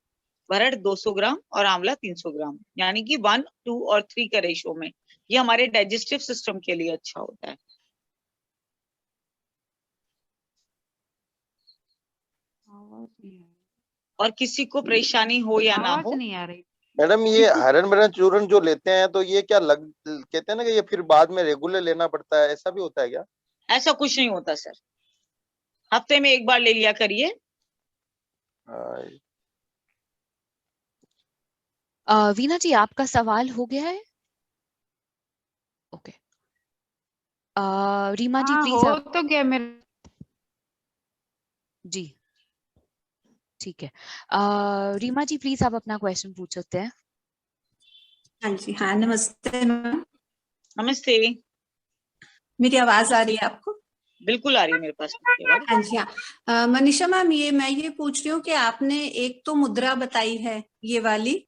भरड़ 200 ग्राम और आंवला 300 ग्राम, यानी कि 1, 2 और 3 का रेशो में। ये हमारे डाइजेस्टिव सिस्टम के लिए अच्छा होता है। और किसी को परेशानी हो या ना आवाज हो, नहीं आ रही मैडम ये हरण भरण चूर्ण जो लेते हैं तो ये क्या कहते हैं ना कि ये फिर बाद में रेगुलर लेना पड़ता है, ऐसा भी होता है क्या? ऐसा कुछ नहीं होता सर, हफ्ते में एक बार ले लिया करिए। वीना जी आपका सवाल हो गया है? ओके। रीमा जी प्लीज हो आप। तो गया मेरा। जी ठीक है। रीमा जी प्लीज आप अपना क्वेश्चन पूछ सकते हैं। हाँ जी, हाँ नमस्ते मैम। नमस्ते। मेरी आवाज आ रही है आपको? बिल्कुल आ रही है मेरे पास आपकी आवाज। हाँ जी, हाँ। मनीषा मैम, मैं ये पूछ रही हूँ कि आपने एक तो मुद्रा बताई है ये वाली,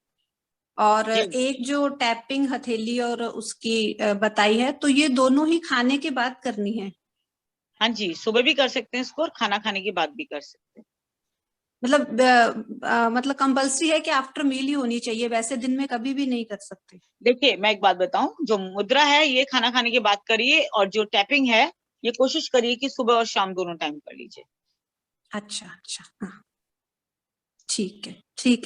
और एक जो टैपिंग हथेली और उसकी बताई है, तो ये दोनों ही खाने के बाद करनी है? हाँ जी, सुबह भी कर सकते हैं इसको और खाना खाने के बाद भी कर सकते हैं। मतलब कंपल्सरी है कि आफ्टर मील ही होनी चाहिए, वैसे दिन में कभी भी नहीं कर सकते? देखिए मैं एक बात बताऊं, जो मुद्रा है ये खाना खाने के बाद करिए, और जो टैपिंग है ये कोशिश करिए कि सुबह और शाम दोनों टाइम कर लीजिए। अच्छा अच्छा, हाँ ठीक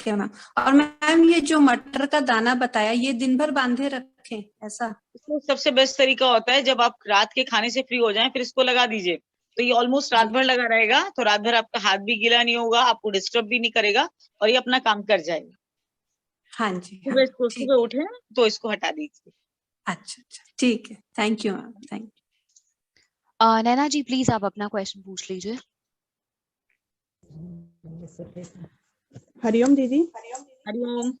है मैम। और मैम ये जो मटर का दाना बताया, ये दिन भर बांधे रखें ऐसा? इसको सबसे बेस्ट तरीका होता है जब आप रात के खाने से फ्री हो जाएं फिर इसको लगा दीजिए, तो ये ऑलमोस्ट रात भर लगा रहेगा। तो रात भर आपका हाथ भी गीला नहीं होगा, आपको डिस्टर्ब भी नहीं करेगा और ये अपना काम कर जाएगा। हाँ जी, सुबह इसको सुबह उठे तो इसको हटा दीजिए। अच्छा अच्छा, ठीक है, thank you ma'am, thank you. Naina ji please आप अपना क्वेश्चन पूछ लीजिए। हरिओम दीदी। हरिओम।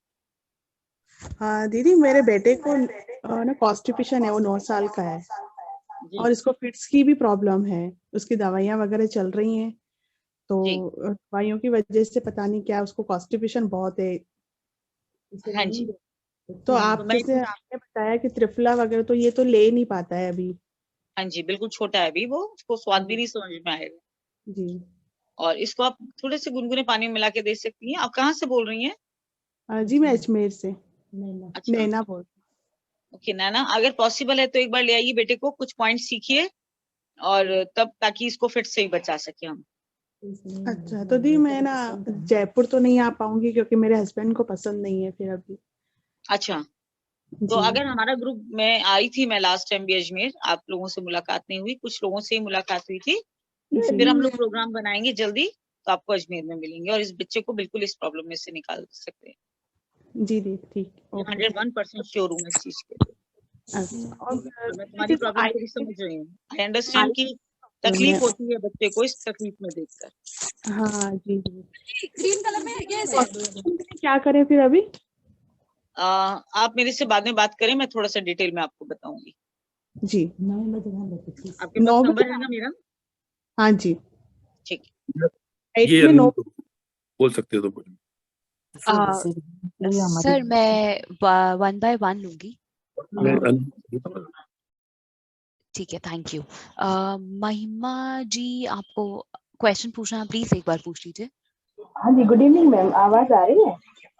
हाँ दीदी, मेरे बेटे को ना कॉन्स्टिपेशन है, वो 9 साल का है और इसको फिट्स की भी प्रॉब्लम है। उसकी दवाइयाँ वगैरह चल रही हैं, तो दवाइयों की वजह से पता नहीं क्या उसको कॉन्स्टिपेशन बहुत है। हाँ जी। तो आपने बताया कि त्रिफला वगैरह, तो ये तो ले नहीं पाता है अभी। हाँ जी, बिल्कुल छोटा है अभी वो, उसको स्वाद भी नहीं समझ में आएगा जी। और इसको आप थोड़े से गुनगुने पानी में मिला के दे सकती हैं। आप कहाँ से बोल रही हैं? जी मैं अजमेर से नैना बोल। ओके नैना, अगर पॉसिबल है तो एक बार ले आइए बेटे को, कुछ पॉइंट सीखिए और तब, ताकि इसको फिट से ही बचा सके हम। अच्छा, तो दी मैं ना जयपुर तो नहीं आ पाऊंगी क्योंकि मेरे हस्बैंड को पसंद नहीं है फिर अभी। अच्छा, तो अगर हमारा ग्रुप में आई थी, मैं लास्ट टाइम भी अजमेर, आप लोगों से मुलाकात नहीं हुई, कुछ लोगों से ही मुलाकात हुई थी। फिर हम लोग प्रोग्राम बनाएंगे जल्दी, तो आपको अजमेर में मिलेंगे और इस बच्चे को बिल्कुल इस प्रॉब्लम में से निकाल सकते हैं। जी दी ठीक। 101% श्योर हूँ इस चीज के लिए। मैं तुम्हारी प्रॉब्लम को भी समझ रही हूँ। आई अंडरस्टैंड कि तकलीफ होती है बच्चे को इस तकलीफ में देखकर। हाँ जी। ग्रीन कलर में ये क्या करें फिर अभी? आप मेरे से बाद में बात करें, मैं थोड़ा सा डिटेल में आपको बताऊंगी। जी। आपके पास नंबर है ना मेरा? हाँ जी ठीक है। ये बोल सकते हो तो सर मैं 1 by 1 लूंगी। ठीक है, थैंक यू। महिमा जी आपको क्वेश्चन पूछना है, प्लीज एक बार पूछ लीजिए। हाँ जी, गुड इवनिंग मैम, आवाज आ रही है?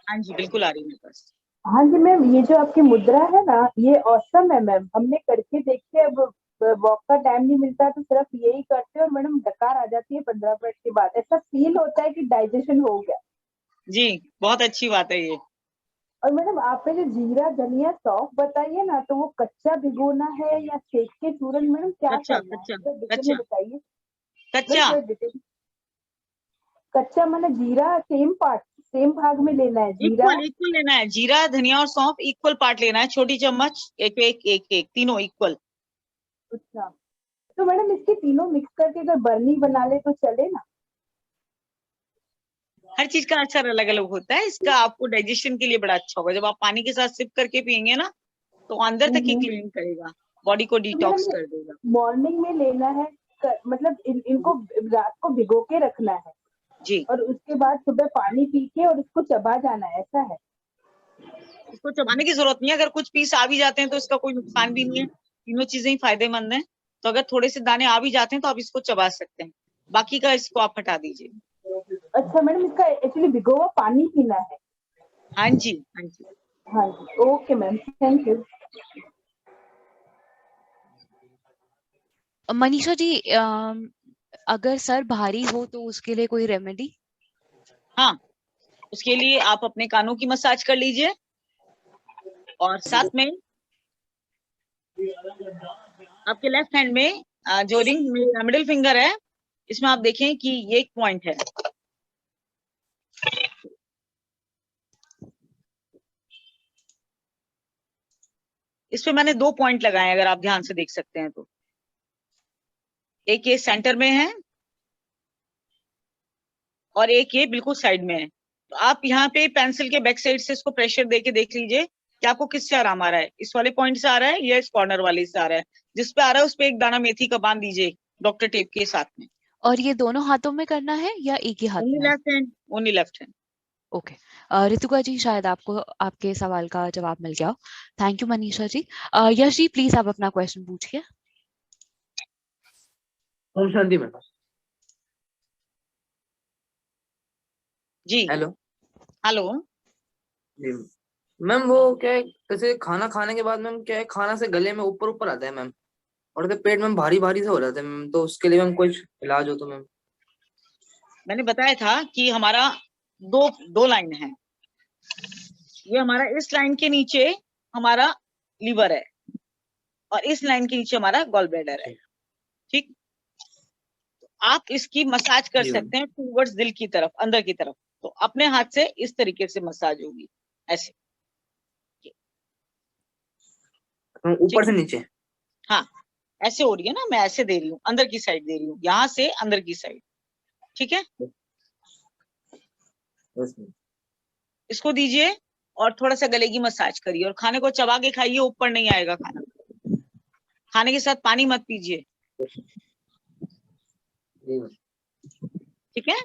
हाँ जी बिल्कुल आ रही है मेरे पास। हाँ जी मैम, ये जो आपकी मुद्रा है ना, ये औसम है मैम, हमने करके देखी, अब वॉक का टाइम नहीं मिलता तो सिर्फ यही करते हैं और मैडम डकार आ जाती है 15 मिनट के बाद, ऐसा फील होता है कि डाइजेशन हो गया। जी, बहुत अच्छी बात है ये। और मैडम आपने जो जीरा धनिया सौंफ बताई है ना, तो वो कच्चा भिगोना है या सेक के चूरन, मैडम क्या कच्चा करना है? कच्चा तो डिटेल कच्चा में बताइए। कच्चा। कच्चा मैंने जीरा सेम भाग में लेना है जीरा। इक्वल लेना है, जीरा धनिया और सौंफ इक्वल पार्ट लेना है, छोटी चम्मच एक एक एक एक तीनों इक्वल। अच्छा, तो मैडम इसके तीनों मिक्स करके अगर बर्नी बना ले तो चले ना? हर चीज का असर अलग अलग होता है, इसका आपको डाइजेशन के लिए बड़ा अच्छा होगा। जब आप पानी के साथ सिप करके पियेंगे ना तो अंदर तक ही क्लीन करेगा, बॉडी को डिटॉक्स कर देगा। मॉर्निंग में लेना है मतलब इनको रात को भिगो के रखना है जी, और उसके बाद सुबह पानी पी के और इसको चबा जाना है, ऐसा है? इसको चबाने की जरूरत नहीं है, अगर कुछ पीस आ भी जाते हैं तो इसका कोई नुकसान भी नहीं है, तीनों चीजें ही फायदेमंद हैं। तो अगर थोड़े से दाने आ भी जाते हैं तो आप इसको चबा सकते हैं, बाकी का इसको आप हटा दीजिए। अच्छा मैडम, इसका एक्चुअली भिगो हुआ पानी पीना है? हाँ जी, हाँ जी, हाँ जी, okay ma'am, thank you. Manisha ji, अगर सर भारी हो तो उसके लिए कोई रेमेडी? हाँ, उसके लिए आप अपने कानों की मसाज कर लीजिए और साथ में आपके लेफ्ट हैंड में जो रिंग मिडिल फिंगर है, इसमें आप देखें कि ये एक पॉइंट है, इस पे मैंने 2 पॉइंट लगाए हैं, अगर आप ध्यान से देख सकते हैं तो। एक ये सेंटर में है और एक ये बिल्कुल साइड में है। तो आप यहाँ पे पेंसिल के बैक साइड से इसको प्रेशर देके देख लीजिए कि आपको किससे आराम आ रहा है, इस वाले पॉइंट से आ रहा है या इस कॉर्नर वाले से आ रहा है। जिस पे आ रहा है उस पे एक दाना मेथी का बांध दीजिए डॉक्टर टेप के साथ में। और ये दोनों हाथों में करना है या एक ही हाथ ओनली में? Left hand, only left hand. Okay, Rituka ji, शायद आपको आपके सवाल का जवाब मिल गया हो। Thank you Manisha ji. Yash ji, please आप अपना क्वेश्चन पूछिए। ओम शांति मैम। जी, हेलो। हेलो। जी मैम, वो क्या है, जैसे खाना खाने के बाद मैम क्या है, खाना से गले में ऊपर ऊपर आता है मैम, और तो पेट में भारी भारी से हो जाता है मैम, तो उसके लिए मैम कुछ इलाज हो तो मैम? मैंने बताया था कि हमारा दो लाइन है, ये हमारा इस लाइन के नीचे हमारा लीवर है और इस लाइन के नीचे हमारा गॉल ब्लैडर है, ठीक। आप इसकी मसाज कर सकते हैं टूवर्ड्स दिल की तरफ, अंदर की तरफ। तो अपने हाथ से इस तरीके से मसाज होगी, ऐसे ऊपर से नीचे। हाँ, ऐसे हो रही है ना, मैं ऐसे दे रही हूँ, अंदर की साइड दे रही हूँ, यहाँ से अंदर की साइड, ठीक है। इसको दीजिए और थोड़ा सा गले की मसाज करिए और खाने को चबा के खाइए, ऊपर नहीं आएगा खाना। खाने के साथ पानी मत पीजिए, ठीक है।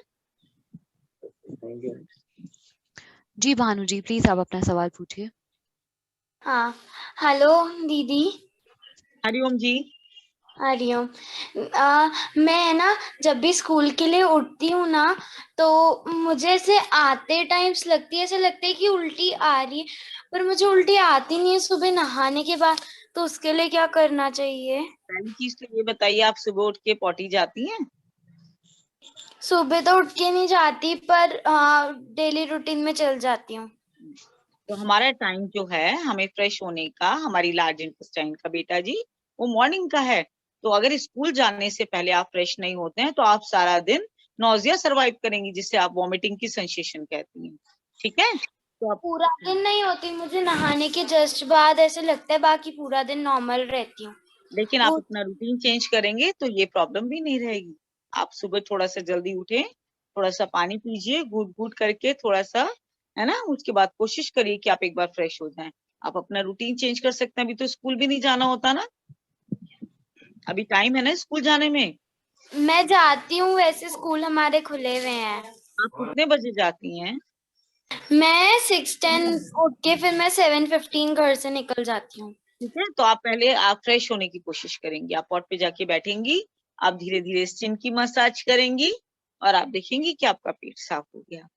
जी भानु जी, प्लीज आप अपना सवाल पूछिए। हाँ, हेलो दीदी। हरिओम जी। हरिओम। मैं ना जब भी स्कूल के लिए उठती हूँ ना, तो मुझे ऐसे आते टाइम्स लगती है, ऐसे लगता है कि उल्टी आ रही है, पर मुझे उल्टी आती नहीं है सुबह नहाने के बाद। तो उसके लिए क्या करना चाहिए? पहली चीज तो ये बताइए, आप सुबह उठ के पॉटी जाती हैं? सुबह तो उठ के नहीं जाती, पर डेली रूटीन में चल जाती हूँ। तो हमारा टाइम जो है हमें फ्रेश होने का, हमारी लार्ज इंटेस्टाइन का बेटा जी, वो मॉर्निंग का है। तो अगर स्कूल जाने से पहले आप फ्रेश नहीं होते हैं तो आप सारा दिन नौजिया सरवाइव करेंगी, जिससे आप वॉमिटिंग की सेंसेशन कहती हैं, ठीक है। तो आप पूरा दिन नहीं होती, मुझे नहाने के जस्ट बाद ऐसे लगता है, बाकी पूरा दिन नॉर्मल रहती हूँ। लेकिन आप अपना रूटीन चेंज करेंगे तो ये प्रॉब्लम भी नहीं रहेगी। आप सुबह थोड़ा सा जल्दी उठे, थोड़ा सा पानी पीजिए घूट घूट करके, थोड़ा सा, है ना। उसके बाद कोशिश करिए कि आप एक बार फ्रेश हो जाएं। आप अपना रूटीन चेंज कर सकते हैं, अभी तो स्कूल भी नहीं जाना होता ना, अभी टाइम है ना स्कूल जाने में। मैं जाती हूँ, वैसे स्कूल हमारे खुले हुए हैं। आप कितने बजे जाती हैं? मैं 6:10 उठ के फिर मैं 7:15 घर से निकल जाती हूँ। ठीक है, तो आप पहले आप फ्रेश होने की कोशिश करेंगी, आप पॉट पे जाके बैठेंगी, आप धीरे धीरे स्किन की मसाज करेंगी और आप देखेंगी कि आपका पेट साफ हो गया,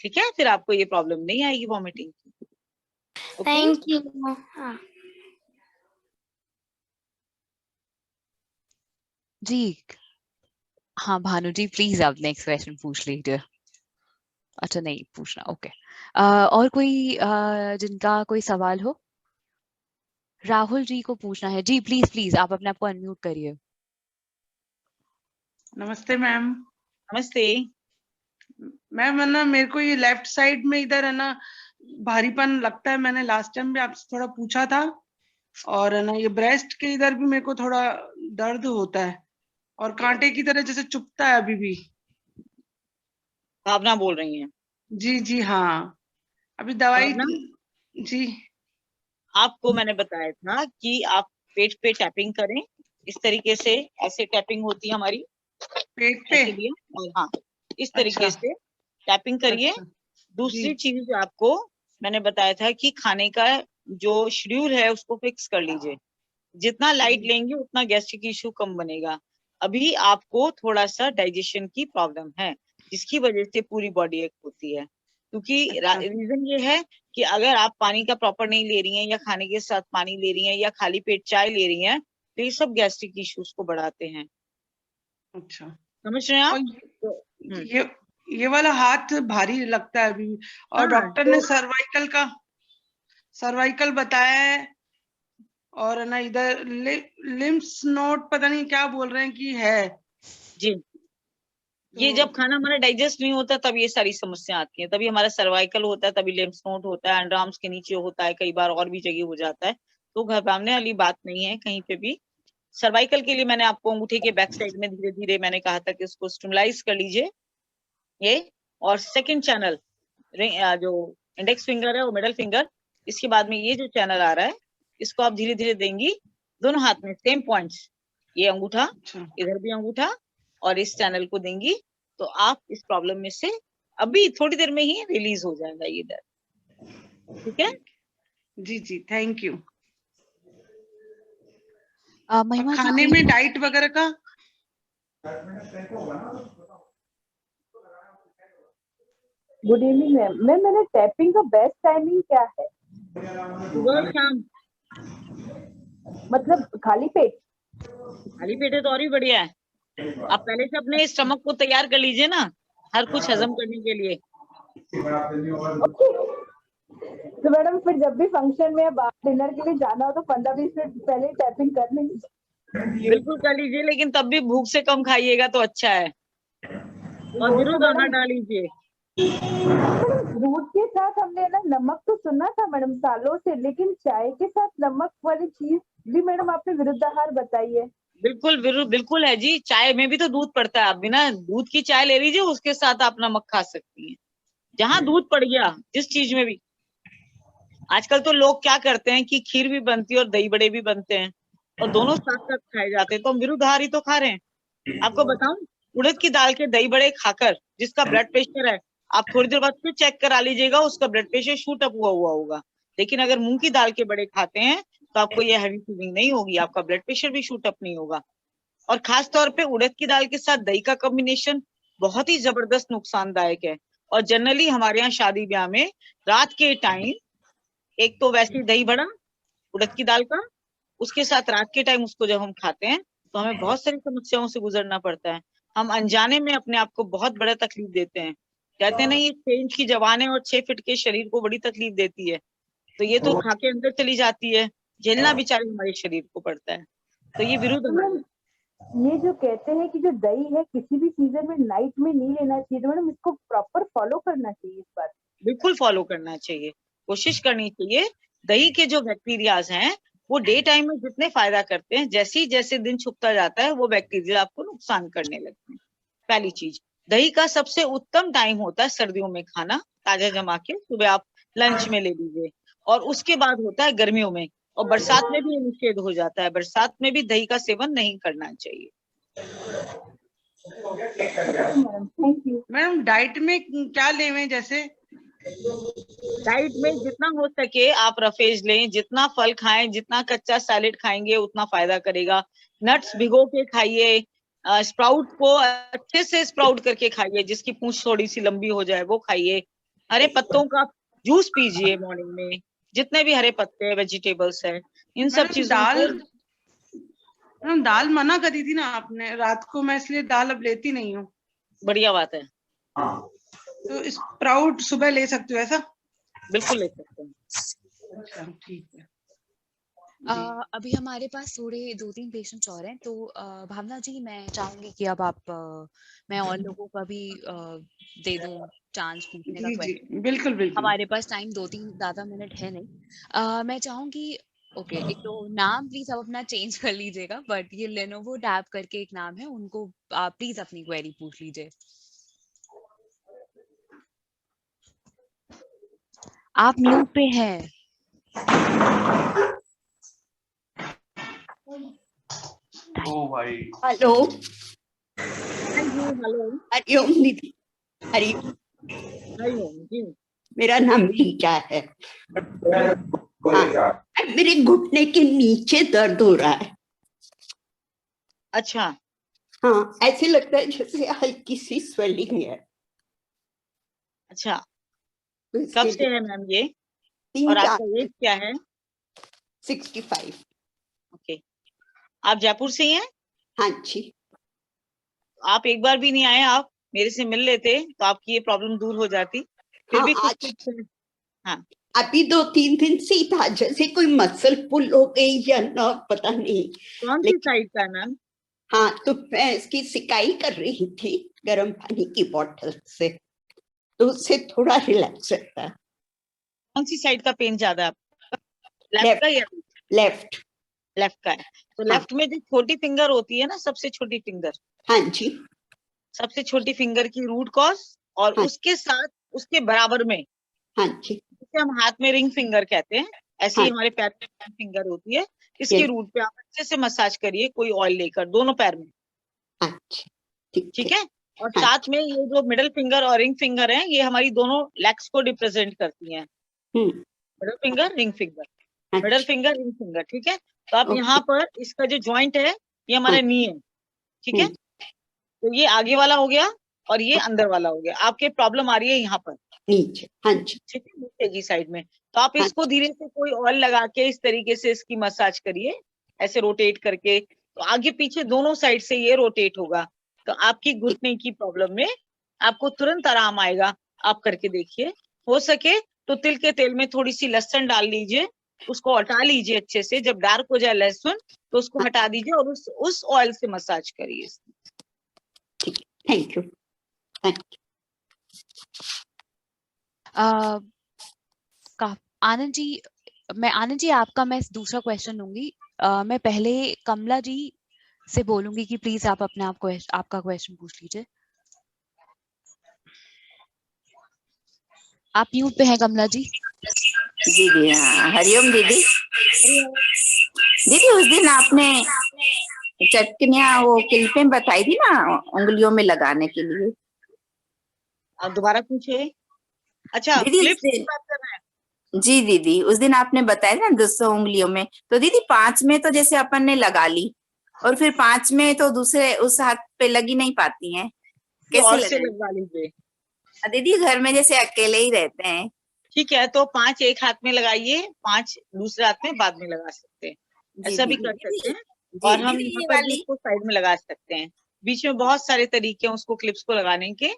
ठीक है। फिर आपको ये प्रॉब्लम नहीं आएगी वॉमिटिंग की। Thank you. हाँ। जी हाँ भानु जी प्लीज आप नेक्स्ट क्वेश्चन पूछ लीजिए। अच्छा नहीं पूछना, ओके। और कोई जिनका कोई सवाल हो? राहुल जी को पूछना है जी, प्लीज प्लीज आप अपने आप को अनम्यूट करिए। नमस्ते मैम। नमस्ते मैम है ना, मेरे को ये लेफ्ट साइड में इधर है ना भारीपन लगता है, मैंने लास्ट टाइम भी आपसे थोड़ा पूछा था। और है ना ये ब्रेस्ट के इधर भी मेरे को थोड़ा दर्द होता है और कांटे की तरह जैसे चुभता है अभी भी। भावना बोल रही हैं? जी जी हाँ, अभी दवाई। भावना, जी आपको मैंने बताया था कि आप पेट पे टैपिंग करें, इस तरीके से, ऐसे टैपिंग होती है हमारी पेट पे। ऐसे भी, और हाँ इस तरीके अच्छा। से टैपिंग करिए। अच्छा। दूसरी जी चीज आपको मैंने बताया था कि खाने का जो शेड्यूल है उसको फिक्स कर लीजिए। जितना लाइट जी लेंगे उतना गैस्ट्रिक इशू कम बनेगा। अभी आपको थोड़ा सा डाइजेशन की प्रॉब्लम है जिसकी वजह से पूरी बॉडी एक होती है, क्योंकि अच्छा। रीजन ये है कि अगर आप पानी का प्रॉपर नहीं ले रही हैं या खाने के साथ पानी ले रही हैं या खाली पेट चाय ले रही हैं तो ये सब गैस्ट्रिक इश्यूज को बढ़ाते हैं। अच्छा। समझ रहे हैं और आप? तो, ये वाला हाथ भारी लगता है अभी, और हाँ डॉक्टर तो ने सर्वाइकल बताया है। और है ना इधर लिम्स नोट पता नहीं क्या बोल रहे हैं कि है। जी, ये तो जब खाना हमारा डाइजेस्ट नहीं होता तब ये सारी समस्या आती है, तभी हमारा सर्वाइकल होता है, तभी लिम्फ नोड होता है, अंडरआर्म्स के नीचे होता है, कई बार और भी जगह हो जाता है। तो घबराने वाली बात नहीं है कहीं पे भी। सर्वाइकल के लिए मैंने आपको अंगूठे के बैक साइड में धीरे धीरे मैंने कहा था कि उसको स्टिमुलाइज कर लीजिए ये, और सेकंड चैनल जो इंडेक्स फिंगर है वो मिडल फिंगर, इसके बाद में ये जो चैनल आ रहा है इसको आप धीरे धीरे देंगी दोनों हाथ में सेम पॉइंट्स, ये अंगूठा, इधर भी अंगूठा, और इस चैनल को देंगी तो आप इस प्रॉब्लम में से अभी थोड़ी देर में ही रिलीज हो जाएगा ये दर्द। ठीक है जी जी, थैंक यू। महिमा जी खाने में डाइट वगैरह का गुड इवनिंग मैम। मैम मैंने टैपिंग का बेस्ट टाइमिंग क्या है? सुबह शाम। मतलब खाली पेट? खाली पेट है तो और भी बढ़िया है। आप पहले से अपने स्टमक को तैयार कर लीजिए ना हर कुछ हजम करने के लिए। तो मैडम फिर जब भी फंक्शन में या बाहर डिनर के लिए जाना हो तो 15-20 मिनट पहले टैपिंग कर लेंगे। बिल्कुल कर लीजिए, लेकिन तब भी भूख से कम खाइएगा तो अच्छा है, और जरूर दाना डालीजिए। दूध के साथ हमने ना नमक तो सुना था मैडम सालों से, लेकिन चाय के साथ नमक वाली चीज भी मैडम आपने विरुद्धाहार बताई है। बिल्कुल बिल्कुल है जी, चाय में भी तो दूध पड़ता है। आप बिना दूध की चाय ले लीजिए, उसके साथ आप नमक खा सकती हैं। जहाँ दूध पड़ गया जिस चीज में भी। आजकल तो लोग क्या करते हैं कि खीर भी बनती है और दही बड़े भी बनते हैं और दोनों साथ साथ खाए जाते हैं, तो हम विरुद्धाहार ही तो खा रहे हैं। आपको बताऊं, उड़द की दाल के दही बड़े खाकर जिसका ब्लड प्रेशर है, आप थोड़ी देर बाद फिर चेक करा लीजिएगा, उसका ब्लड प्रेशर शूट अप हुआ होगा। लेकिन अगर मूंग की दाल के बड़े खाते हैं तो आपको ये हैवी फीलिंग नहीं होगी, आपका ब्लड प्रेशर भी शूट अप नहीं होगा। और खास तौर पे उड़द की दाल के साथ दही का कॉम्बिनेशन बहुत ही जबरदस्त नुकसानदायक है। और जनरली हमारे यहाँ शादी ब्याह में रात के टाइम एक तो वैसे दही बड़ा उड़द की दाल का, उसके साथ रात के टाइम उसको जब हम खाते हैं तो हमें बहुत सारी समस्याओं से गुजरना पड़ता है। हम अनजाने में अपने आप को बहुत बड़ा तकलीफ देते हैं। कहते हैं ना, ये 6 इंच की जवान है और 6 फीट के शरीर को बड़ी तकलीफ देती है, तो ये तो खा के अंदर चली जाती है, झेलना बेचारे हमारे शरीर को पड़ता है। तो ये विरुद्ध है। ये जो कहते हैं कि जो दही है किसी भी सीजन में नाइट में नहीं लेना चाहिए, तो मैडम इसको प्रॉपर फॉलो करना चाहिए इस बात? बिल्कुल फॉलो करना चाहिए, कोशिश करनी चाहिए। दही के जो बैक्टीरियाज हैं वो डे टाइम में जितने फायदा करते हैं, जैसे दिन छुपता जाता है वो बैक्टीरिया आपको नुकसान करने लगते हैं। पहली चीज, दही का सबसे उत्तम टाइम होता है सर्दियों में खाना, ताजा जमा के सुबह आप लंच में ले लीजिए, और उसके बाद होता है गर्मियों में, और बरसात में भी निषेध हो जाता है। बरसात में भी दही का सेवन नहीं करना चाहिए। मैडम डाइट में क्या लेवें? जैसे डाइट में जितना हो सके आप रफेज लें, जितना फल खाएं, जितना कच्चा सैलेड खाएंगे उतना फायदा करेगा। नट्स भिगो के खाइए, स्प्राउट को अच्छे से स्प्राउट करके खाइए, जिसकी पूंछ थोड़ी सी लंबी हो जाए वो खाइए। हरे पत्तों का जूस पीजिए मॉर्निंग में, जितने भी हरे पत्ते वेजिटेबल्स हैं इन सब चीजों को। मैडम दाल मना करी थी ना आपने रात को, मैं इसलिए दाल अब लेती नहीं हूँ। बढ़िया बात है। तो स्प्राउट सुबह ले सकते हो ऐसा? बिल्कुल ले सकते हैं। अच्छा ठीक है। अभी हमारे पास थोड़े 2-3 पेशेंट्स और हैं, तो भावना जी मैं चाहूंगी कि अब आप मैं और लोगों का भी दे दूं चांस पूछने का जी क्वेश्चन। जी बिल्कुल बिल्कुल। हमारे पास टाइम 2-3 ज्यादा मिनट है नहीं। मैं चाहूंगी ओके, एक तो नाम प्लीज आप अपना चेंज कर लीजिएगा, बट ये लेनोवो टैब करके एक नाम है, उनको आप प्लीज अपनी क्वेरी पूछ लीजिए। आप म्यूट पे हैं। ओ भाई। Hello hello. हरिओम दीदी। हरिओम। हरिओम जी। मेरा नाम रीटा है। हाँ, मेरे घुटने के नीचे दर्द हो रहा है। अच्छा। हाँ, ऐसे लगता है जैसे हल्की सी स्वेलिंग है। अच्छा, तो कब इसके से लिए है मैम ये? 3-4 और आपका एज क्या है? 65। ओके, आप जयपुर से ही हैं? हाँ जी। आप एक बार भी नहीं आए, आप मेरे से मिल लेते तो आपकी ये प्रॉब्लम दूर हो जाती। फिर हाँ, भी कुछ आज कुछ। हाँ, अभी 2-3 दिन से ही था, जैसे कोई मसल पुल हो गई या ना पता नहीं। कौन सी साइड का है मैम? हाँ, तो मैं इसकी सिकाई कर रही थी गर्म पानी की बोतल से, तो उससे थोड़ा रिलैक्स रहता है। कौन सी साइड का पेन ज्यादा है? लेफ्ट का या लेफ्ट? लेफ्ट का है। तो हाँ। लेफ्ट में जो छोटी फिंगर होती है ना, सबसे छोटी फिंगर, हाँ जी। सबसे छोटी फिंगर की रूट कॉज और हाँ। उसके साथ उसके बराबर में, हाँ जी। जिसे हम हाथ में रिंग फिंगर कहते हैं, ऐसे ही हाँ। हमारे पैर में फिंगर होती है, इसके रूट पे आप अच्छे से मसाज करिए कोई ऑयल लेकर दोनों पैर में। अच्छा, ठीक है। और हाँ। साथ में ये जो मिडिल फिंगर और रिंग फिंगर है, ये हमारी दोनों लेग्स को रिप्रेजेंट करती हैं। Middle finger, ring finger, middle finger, ring finger. ठीक है। तो आप यहाँ पर इसका जो जॉइंट है ये हमारा नी है। ठीक है। तो ये आगे वाला हो गया और ये अंदर वाला हो गया। आपके प्रॉब्लम आ रही है यहाँ पर नीचे। हाँ जी। ठीक है, नीचे की साइड में। तो आप इसको धीरे से कोई ऑयल लगा के इस तरीके से इसकी मसाज करिए, ऐसे रोटेट करके, तो आगे पीछे दोनों साइड से ये रोटेट होगा। तो आपकी घुटने की प्रॉब्लम में आपको तुरंत आराम आएगा। आप करके देखिए। हो सके तो तिल के तेल में थोड़ी सी लहसुन डाल लीजिए, उसको हटा लीजिए अच्छे से। जब डार्क हो जाए लहसुन तो उसको हटा दीजिए और उस ऑयल से मसाज करिए। Thank you. आनंद जी, आपका मैं दूसरा क्वेश्चन लूंगी। मैं पहले कमला जी से बोलूंगी कि प्लीज आप अपने आप को आपका क्वेश्चन पूछ लीजिए। आप म्यूट पे हैं कमला जी। दीदी हाँ, हरिओम दीदी। दीदी उस दिन आपने चटकनियाँ वो क्लिपें बताई थी ना उंगलियों में लगाने के लिए, आप दोबारा पूछिए। अच्छा, दीदी क्लिप्स की बात कर रहे हैं? जी दीदी, उस दिन आपने बताया ना 200 उंगलियों में, तो दीदी 5 में तो जैसे अपन ने लगा ली और फिर 5 में तो दूसरे उस हाथ पे लगी नहीं पाती हैं, कैसे और से लगाएं? लगवा लीजिए दीदी घर में जैसे अकेले ही रहते हैं। ठीक है, तो 5 एक हाथ में लगाइए, 5 दूसरे हाथ में बाद में लगा सकते हैं, ऐसा भी कर सकते हैं। और हम दीदी यहाँ ये पर भी वाली उसको साइड में लगा सकते हैं। बीच में बहुत सारे तरीके हैं उसको क्लिप्स को लगाने के,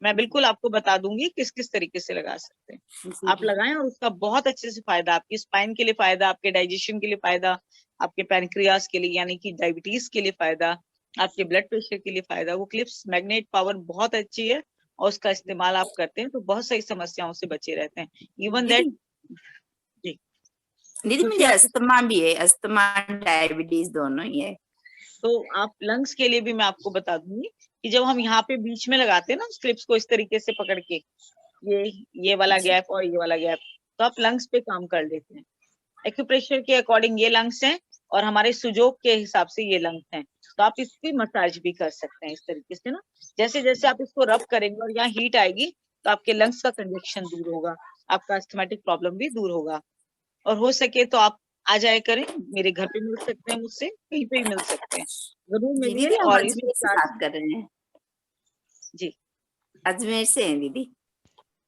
मैं बिल्कुल आपको बता दूंगी किस किस तरीके से लगा सकते हैं। आप लगाएं और उसका बहुत अच्छे से फायदा, आपकी स्पाइन के लिए फायदा, आपके डाइजेशन के लिए फायदा, आपके पैनक्रियास के लिए यानी कि डायबिटीज के लिए फायदा, आपके ब्लड प्रेशर के लिए फायदा। वो क्लिप्स मैग्नेट पावर बहुत अच्छी है और उसका इस्तेमाल आप करते हैं तो बहुत सारी समस्याओं से बचे रहते हैं। इवन दैट दीदी मुझे अस्थमा भी है, अस्थमा डायबिटीज दोनों ही है। तो आप लंग्स के लिए भी मैं आपको बता दूंगी कि जब हम यहाँ पे बीच में लगाते हैं ना क्लिप्स को इस तरीके से पकड़ के, ये वाला गैप और ये वाला गैप, तो आप लंग्स पे काम कर लेते हैं। एक्यूप्रेशर के अकॉर्डिंग ये लंग्स हैं और हमारे सुजोग के हिसाब से ये लंग्स हैं। तो आप इसकी मसाज भी कर सकते हैं इस तरीके से ना। जैसे जैसे आप इसको रब करेंगे और यहाँ हीट आएगी तो आपके लंग्स का कंजेक्शन दूर होगा, आपका अस्थमैटिक प्रॉब्लम भी दूर होगा। और हो सके तो आप आ जाए करें, मेरे घर पे मिल सकते हैं, मुझसे कहीं पे भी मिल सकते हैं, जरूर दीदी मिलिए। हम और अजमेर से बात कर रहे हैं। जी, अजमेर से हैं दीदी।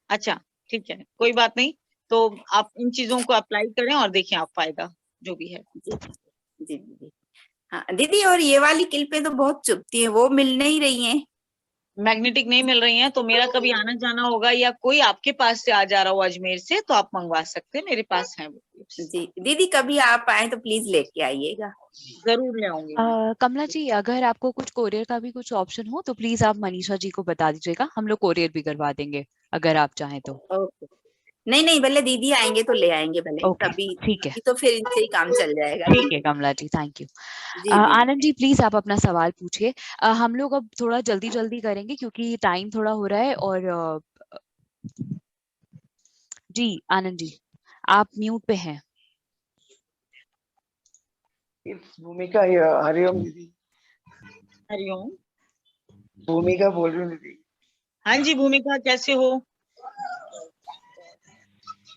अच्छा ठीक है, कोई बात नहीं। तो आप इन चीजों को अप्लाई करें और देखें आप फायदा जो भी है। जी दीदी। हाँ दीदी, और ये वाली क्लिपें तो बहुत चुभती है, वो मिल नहीं रही हैं। मैग्नेटिक नहीं मिल रही हैं, तो मेरा कभी आना जाना होगा या कोई आपके पास से आ जा रहा हो अजमेर से, तो आप मंगवा सकते हैं, मेरे पास है वो clips। जी दीदी, कभी आप आए तो प्लीज लेके आइएगा। जरूर ले आऊंगी मैं। कमला जी, अगर आपको कुछ कोरियर का भी कुछ ऑप्शन हो तो प्लीज आप मनीषा जी को बता दीजिएगा, हम लोग कोरियर भी करवा देंगे अगर आप चाहें तो। ओके, नहीं नहीं, भले दीदी आएंगे तो ले आएंगे, भले ओके, तभी ठीक है, तो फिर इनसे ही काम चल जाएगा। ठीक है कमला जी, थैंक यू। जी दीदी। आनंद जी प्लीज आप अपना सवाल पूछिए। हम लोग अब थोड़ा जल्दी जल्दी करेंगे क्योंकि टाइम थोड़ा हो रहा है। और जी आनंद जी, आप म्यूट पे हैं। भूमिका हरिओम दीदी। हरिओम। भूमिका बोल रही हूँ दीदी। हाँ जी भूमिका, कैसे हो?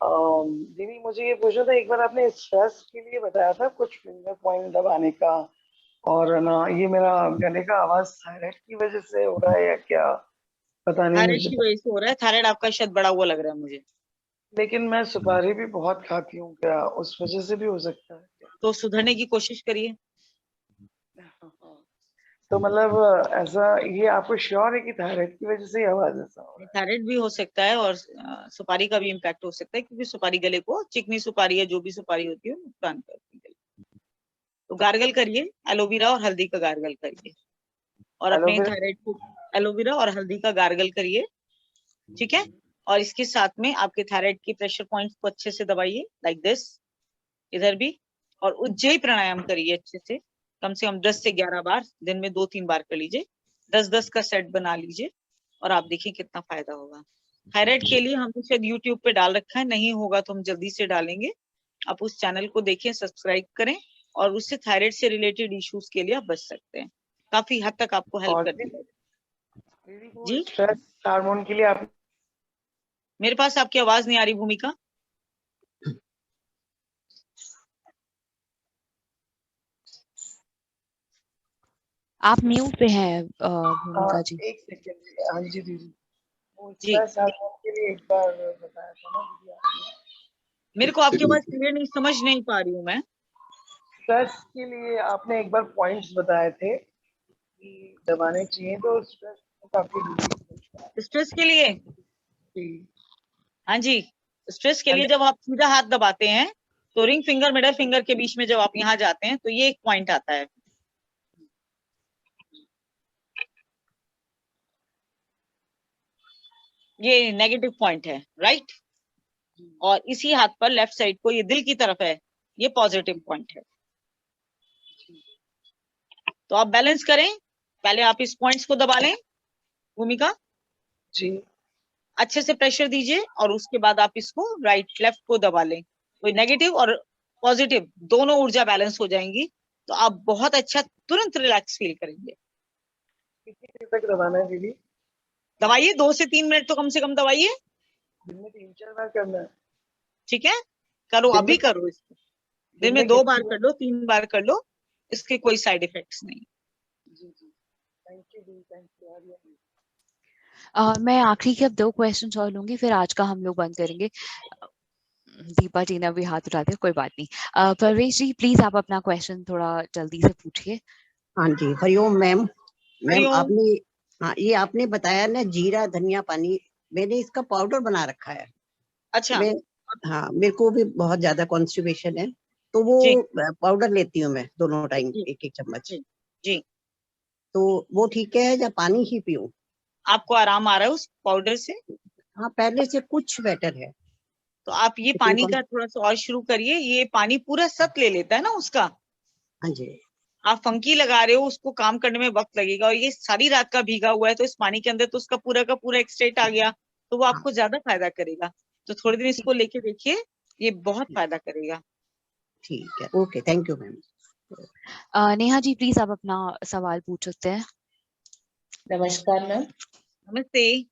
दीदी मुझे ये पूछना था, एक बार आपने स्ट्रेस के लिए बताया था कुछ फिंगर पॉइंट दबाने का, और ना ये मेरा गले का आवाज थायराइड की वजह से हो रहा है या क्या, पता नहीं थायराइड मुझे। की वजह से हो रहा है? थायराइड आपका शायद बड़ा हुआ लग रहा है मुझे। लेकिन मैं सुपारी भी बहुत खाती हूँ, क्या उस वजह से भी हो सकता है क्या? तो सुधरने की कोशिश करिए। तो मतलब ऐसा, ये आपको श्योर है कि थायराइड की वजह से ही आवाज ऐसा हो रहा थायराइड भी हो सकता है और सुपारी का भी इम्पैक्ट हो सकता है, क्योंकि सुपारी गले को, चिकनी सुपारी या जो भी सुपारी होती है नुकसान करती है। तो गार्गल करिए, एलोवेरा और हल्दी का गार्गल करिए, और अपने एलोवेरा? थायराइड को एलोवेरा और हल्दी का गार्गल करिए, ठीक है। और इसके साथ में आपके थायराइड की प्रेशर पॉइंट्स को अच्छे से दबाइए, लाइक दिस, इधर भी। और उज्जयी प्राणायाम करिए अच्छे से, कम 10 से 11 बार दिन में 2-3 बार कर लीजिए। 10-10 का सेट बना लीजिए और आप देखिए कितना फायदा होगा। थायराइड के लिए हमने शायद यूट्यूब पे डाल रखा है, नहीं होगा तो हम जल्दी से डालेंगे। आप उस चैनल को देखिए, सब्सक्राइब करें, और उससे थायराइड से रिलेटेड इश्यूज के लिए आप बच सकते हैं। काफी हद तक आपको हेल्प और करती है। जी, स्ट्रेस हार्मोन के लिए आप, मेरे पास आपकी आवाज नहीं आ रही भूमिका। आप म्यूट पे हैं भूमिका जी। एक सेकंड। हाँ जी दीदी, वो स्ट्रेस हार्मोन के लिए एक बार बताया था ना दीदी आपने। मेरे को आपकी आवाज क्लियर नहीं, समझ नहीं पा रही हूँ मैं। स्ट्रेस के लिए आपने एक बार पॉइंट्स बताए थे कि दबाने चाहिए, तो स्ट्रेस काफी। स्ट्रेस के लिए? हाँ जी, स्ट्रेस के लिए जब आप सीधा हाथ दबाते हैं तो रिंग फिंगर मिडल फिंगर के बीच में जब आप यहाँ जाते हैं तो ये एक पॉइंट आता है। ये नेगेटिव पॉइंट है, राइट। और इसी हाथ पर लेफ्ट साइड को, ये दिल की तरफ है, ये पॉजिटिव पॉइंट है। तो आप बैलेंस करें, पहले आप इस पॉइंट्स को दबा लें भूमिका जी, अच्छे से प्रेशर दीजिए, और उसके बाद आप इसको राइट लेफ्ट को दबा लें। तो नेगेटिव और पॉजिटिव दोनों ऊर्जा बैलेंस हो जाएंगी, तो आप बहुत अच्छा तुरंत रिलैक्स फील करेंगे। कितनी देर तक दबाना है दीदी? दबाइए 2 से 3 मिनट तो कम से कम दबाइए। दिन में 3-4 बार करना है? ठीक है, करो, अभी करो इसको। दिन में 2 बार कर लो, 3 बार कर लो, इसके कोई साइड इफेक्ट्स नहीं। जी जी, थैंक यू दीदी, थैंक यू। मैं आखिरी के अब 2 क्वेश्चन और लूंगी, फिर आज का हम लोग बंद करेंगे। दीपा जी ने भी हाथ उठा दिया, कोई बात नहीं। परवेश जी प्लीज आप अपना क्वेश्चन थोड़ा जल्दी से पूछिए। हाँ जी, हरिओम मैम। मैम हरिओम। आपने, हाँ ये आपने बताया ना जीरा धनिया पानी, मैंने इसका पाउडर बना रखा है। अच्छा। मैं, हाँ मेरे को भी बहुत ज्यादा कॉन्स्टिपेशन है, तो वो पाउडर लेती हूँ मैं दोनों टाइम 1-1 चम्मच। जी। तो वो ठीक है या पानी ही पीऊं? आपको आराम आ रहा है उस पाउडर से? हाँ पहले से कुछ बेटर है। तो आप ये पानी का थोड़ा सा और शुरू करिए, ये पानी पूरा सत ले लेता है ना उसका। हाँ जी। आप फंकी लगा रहे हो, उसको काम करने में वक्त लगेगा, और ये सारी रात का भीगा हुआ है, तो इस पानी के अंदर तो उसका पूरा का पूरा एक्सट्रैक्ट आ गया, तो वो आपको ज्यादा फायदा करेगा। तो थोड़े दिन इसको लेके देखिए, ये बहुत फायदा करेगा। ठीक है, okay, thank you ma'am. Neha ji please आप अपना सवाल पूछ सकते हैं। नमस्कार मैम। नमस्ते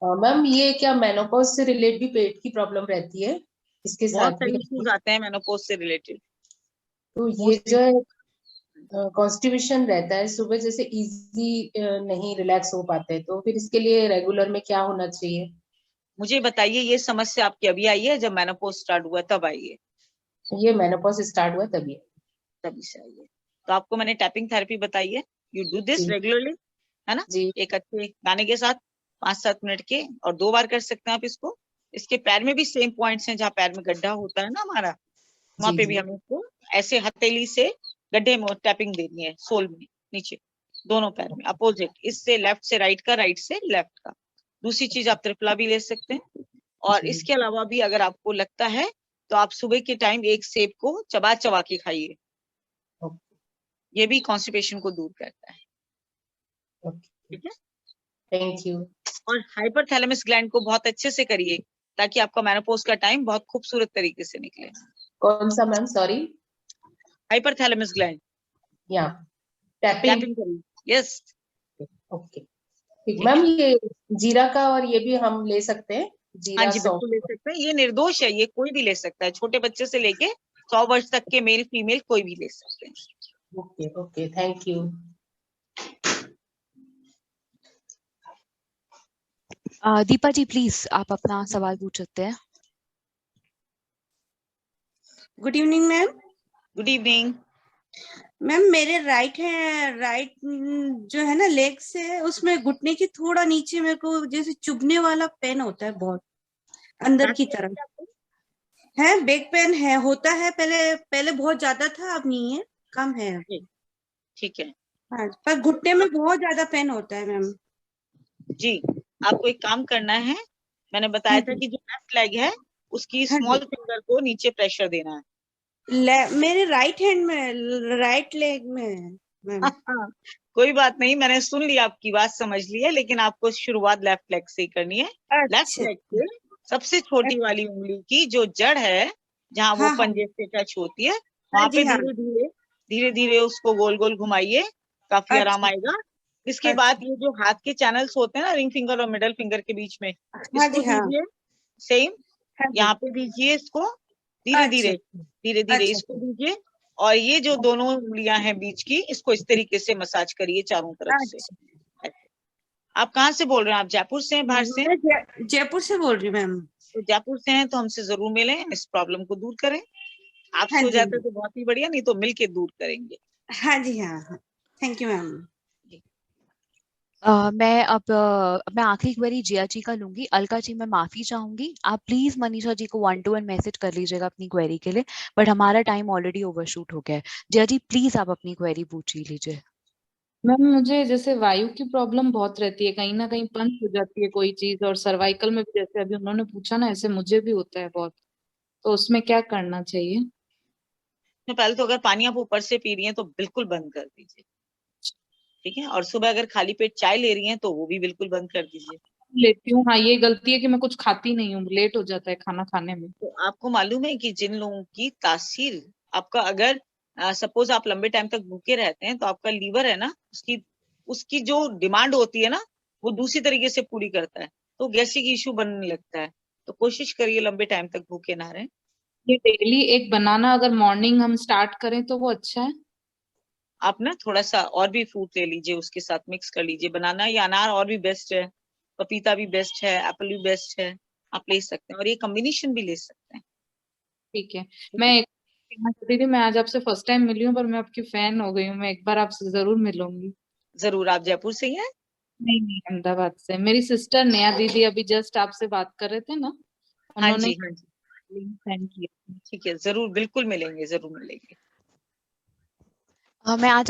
मैम, ये क्या मेनोपॉज से रिलेटेड भी पेट की प्रॉब्लम रहती है? इसके बहुत साथ सारे भी इश्यूज आते हैं मेनोपॉज से रिलेटेड। तो ये जो है कॉन्स्टिपेशन रहता है, सुबह जैसे इजी नहीं रिलैक्स हो पाते, तो फिर इसके लिए रेगुलर में क्या होना चाहिए? मुझे बताइए, ये समस्या आपकी अभी आई है, जब मेनोपॉज स्टार्ट हुआ तब आई है? ये मेनोपॉज स्टार्ट हुआ तभी तभी से आई है। तो आपको मैंने टैपिंग थेरेपी बताई है, यू डू दिस रेगुलरली, है ना, एक अच्छे गाने के साथ 5-7 मिनट के, और 2 बार कर सकते हैं आप इसको। इसके पैर में भी सेम पॉइंट्स हैं, जहाँ पैर में गड्ढा होता है ना हमारा, वहां पे भी हमें इसको ऐसे हथेली से गड्ढे में टैपिंग देनी है, सोल में नीचे, दोनों पैर में अपोजिट, इससे लेफ्ट से राइट का, राइट से लेफ्ट का। दूसरी चीज आप त्रिफला भी ले सकते हैं, और इसके अलावा भी अगर आपको लगता है तो आप सुबह के टाइम एक सेब को चबा चबा के खाइए, ये भी कॉन्स्टिपेशन को दूर करता है। ठीक है, थैंक यू। और हाइपरथैलेमस ग्लैंड को बहुत अच्छे से करिए, ताकि आपका मेनोपॉज का टाइम बहुत खूबसूरत तरीके से निकले। कौन सा मैम, सॉरी? हाइपरथैलेमस ग्लैंड, या टैपिंग। करिए, यस। ओके, ठीक मैम। ये जीरा का और ये भी हम ले सकते हैं? जीरा, हाँ जी, बिल्कुल ले सकते हैं, ये निर्दोष है, ये कोई भी ले सकता है, छोटे बच्चे से लेके 100 वर्ष तक के मेल फीमेल कोई भी ले सकते हैं। Okay okay, thank you. Deepa ji please आप अपना सवाल पूछ सकते हैं। Good evening ma'am. Good evening ma'am, मेरे राइट जो है ना लेग से, उसमें घुटने की थोड़ा नीचे मेरे को जैसे चुभने वाला पेन होता है, बहुत अंदर की तरफ है। बैक पेन है, होता है, पहले बहुत ज्यादा था, अब नहीं है, कम है। ठीक है, हाँ, पर घुटने में बहुत ज्यादा पेन होता है मैम। जी, आपको एक काम करना है, मैंने बताया था कि जो लेफ्ट लेग है उसकी स्मॉल फिंगर को नीचे प्रेशर देना है। मेरे राइट हैंड में, राइट लेग में मैम। कोई बात नहीं, मैंने सुन लिया, आपकी बात समझ ली है, लेकिन आपको शुरुआत लेफ्ट लेग से ही करनी है। लेफ्ट लेग से सबसे छोटी वाली उंगली की जो जड़ है, जहाँ वो पंजे से टच होती है, वहां पे धीरे धीरे उसको गोल गोल घुमाइए, काफी आराम आएगा। इसके बाद ये जो हाथ के चैनल्स होते हैं ना, रिंग फिंगर और मिडल फिंगर के बीच में, इसको दीजिए, सेम यहाँ पे दीजिए, इसको धीरे धीरे इसको दीजिए, और ये जो दोनों उंगलियां हैं बीच की, इसको इस तरीके से मसाज करिए चारों तरफ से। आप कहाँ से बोल रहे हैं? आप जयपुर से हैं, बाहर से? जयपुर से बोल रही हूँ मैम। तो जयपुर से हैं तो हमसे जरूर मिलें, इस प्रॉब्लम को दूर करें। आप सो जाते तो बहुत ही बढ़िया, नहीं तो मिलके दूर करेंगे। हाँ जी, हाँ, थैंक यू मैम। मैं आखिरी क्वेरी जिया जी का लूंगी। अलका जी, मैं माफी चाहूंगी, आप प्लीज मनीषा जी को 1-to-1 मैसेज कर लीजिएगा अपनी क्वेरी के लिए, बट हमारा टाइम ऑलरेडी ओवरशूट हो गया है। जिया जी प्लीज आप अपनी क्वेरी पूछ ही लीजिए। मैम मुझे जैसे वायु की प्रॉब्लम बहुत रहती है, कहीं ना कहीं पंच हो जाती है कोई चीज, और सर्वाइकल में भी जैसे अभी उन्होंने पूछा ना, ऐसे मुझे भी होता है बहुत, तो उसमें क्या करना चाहिए? पहले तो अगर पानी आप ऊपर से पी रही हैं तो बिल्कुल बंद कर दीजिए, ठीक है, और सुबह अगर खाली पेट चाय ले रही हैं तो वो भी बिल्कुल बंद कर दीजिए। लेती हूँ, हाँ, ये गलती है कि मैं कुछ खाती नहीं हूँ, लेट हो जाता है खाना खाने में। तो आपको मालूम है कि जिन लोगों की तासीर, आपका अगर सपोज आप लंबे टाइम तक भूखे रहते हैं, तो आपका लीवर है ना, उसकी जो डिमांड होती है ना, वो दूसरी तरीके से पूरी करता है, तो गैस्ट्रिक इश्यू बनने लगता है। तो कोशिश करिए लंबे टाइम तक भूखे ना रहें। ये डेली एक बनाना अगर मॉर्निंग हम स्टार्ट करें तो वो अच्छा है? आप ना थोड़ा सा और भी फ्रूट ले लीजिए, उसके साथ मिक्स कर लीजिए, बनाना या अनार और भी बेस्ट है, पपीता भी बेस्ट है, एप्पल भी बेस्ट है, आप ले सकते हैं, और ये कॉम्बिनेशन भी ले सकते हैं। ठीक है, मैं कहना चाहती थी, मैं आज आपसे फर्स्ट टाइम मिली हूँ, पर मैं आपकी फैन हो गई हूँ, मैं एक बार आपसे जरूर मिलूंगी। जरूर। आप जयपुर से ही हैं? नहीं, अहमदाबाद से। मेरी सिस्टर नेहा दीदी अभी जस्ट आपसे बात कर रहे थे ना, उन्होंने सेंड किया। ठीक है, जरूर, बिल्कुल मिलेंगे, जरूर मिलेंगे। मैं आज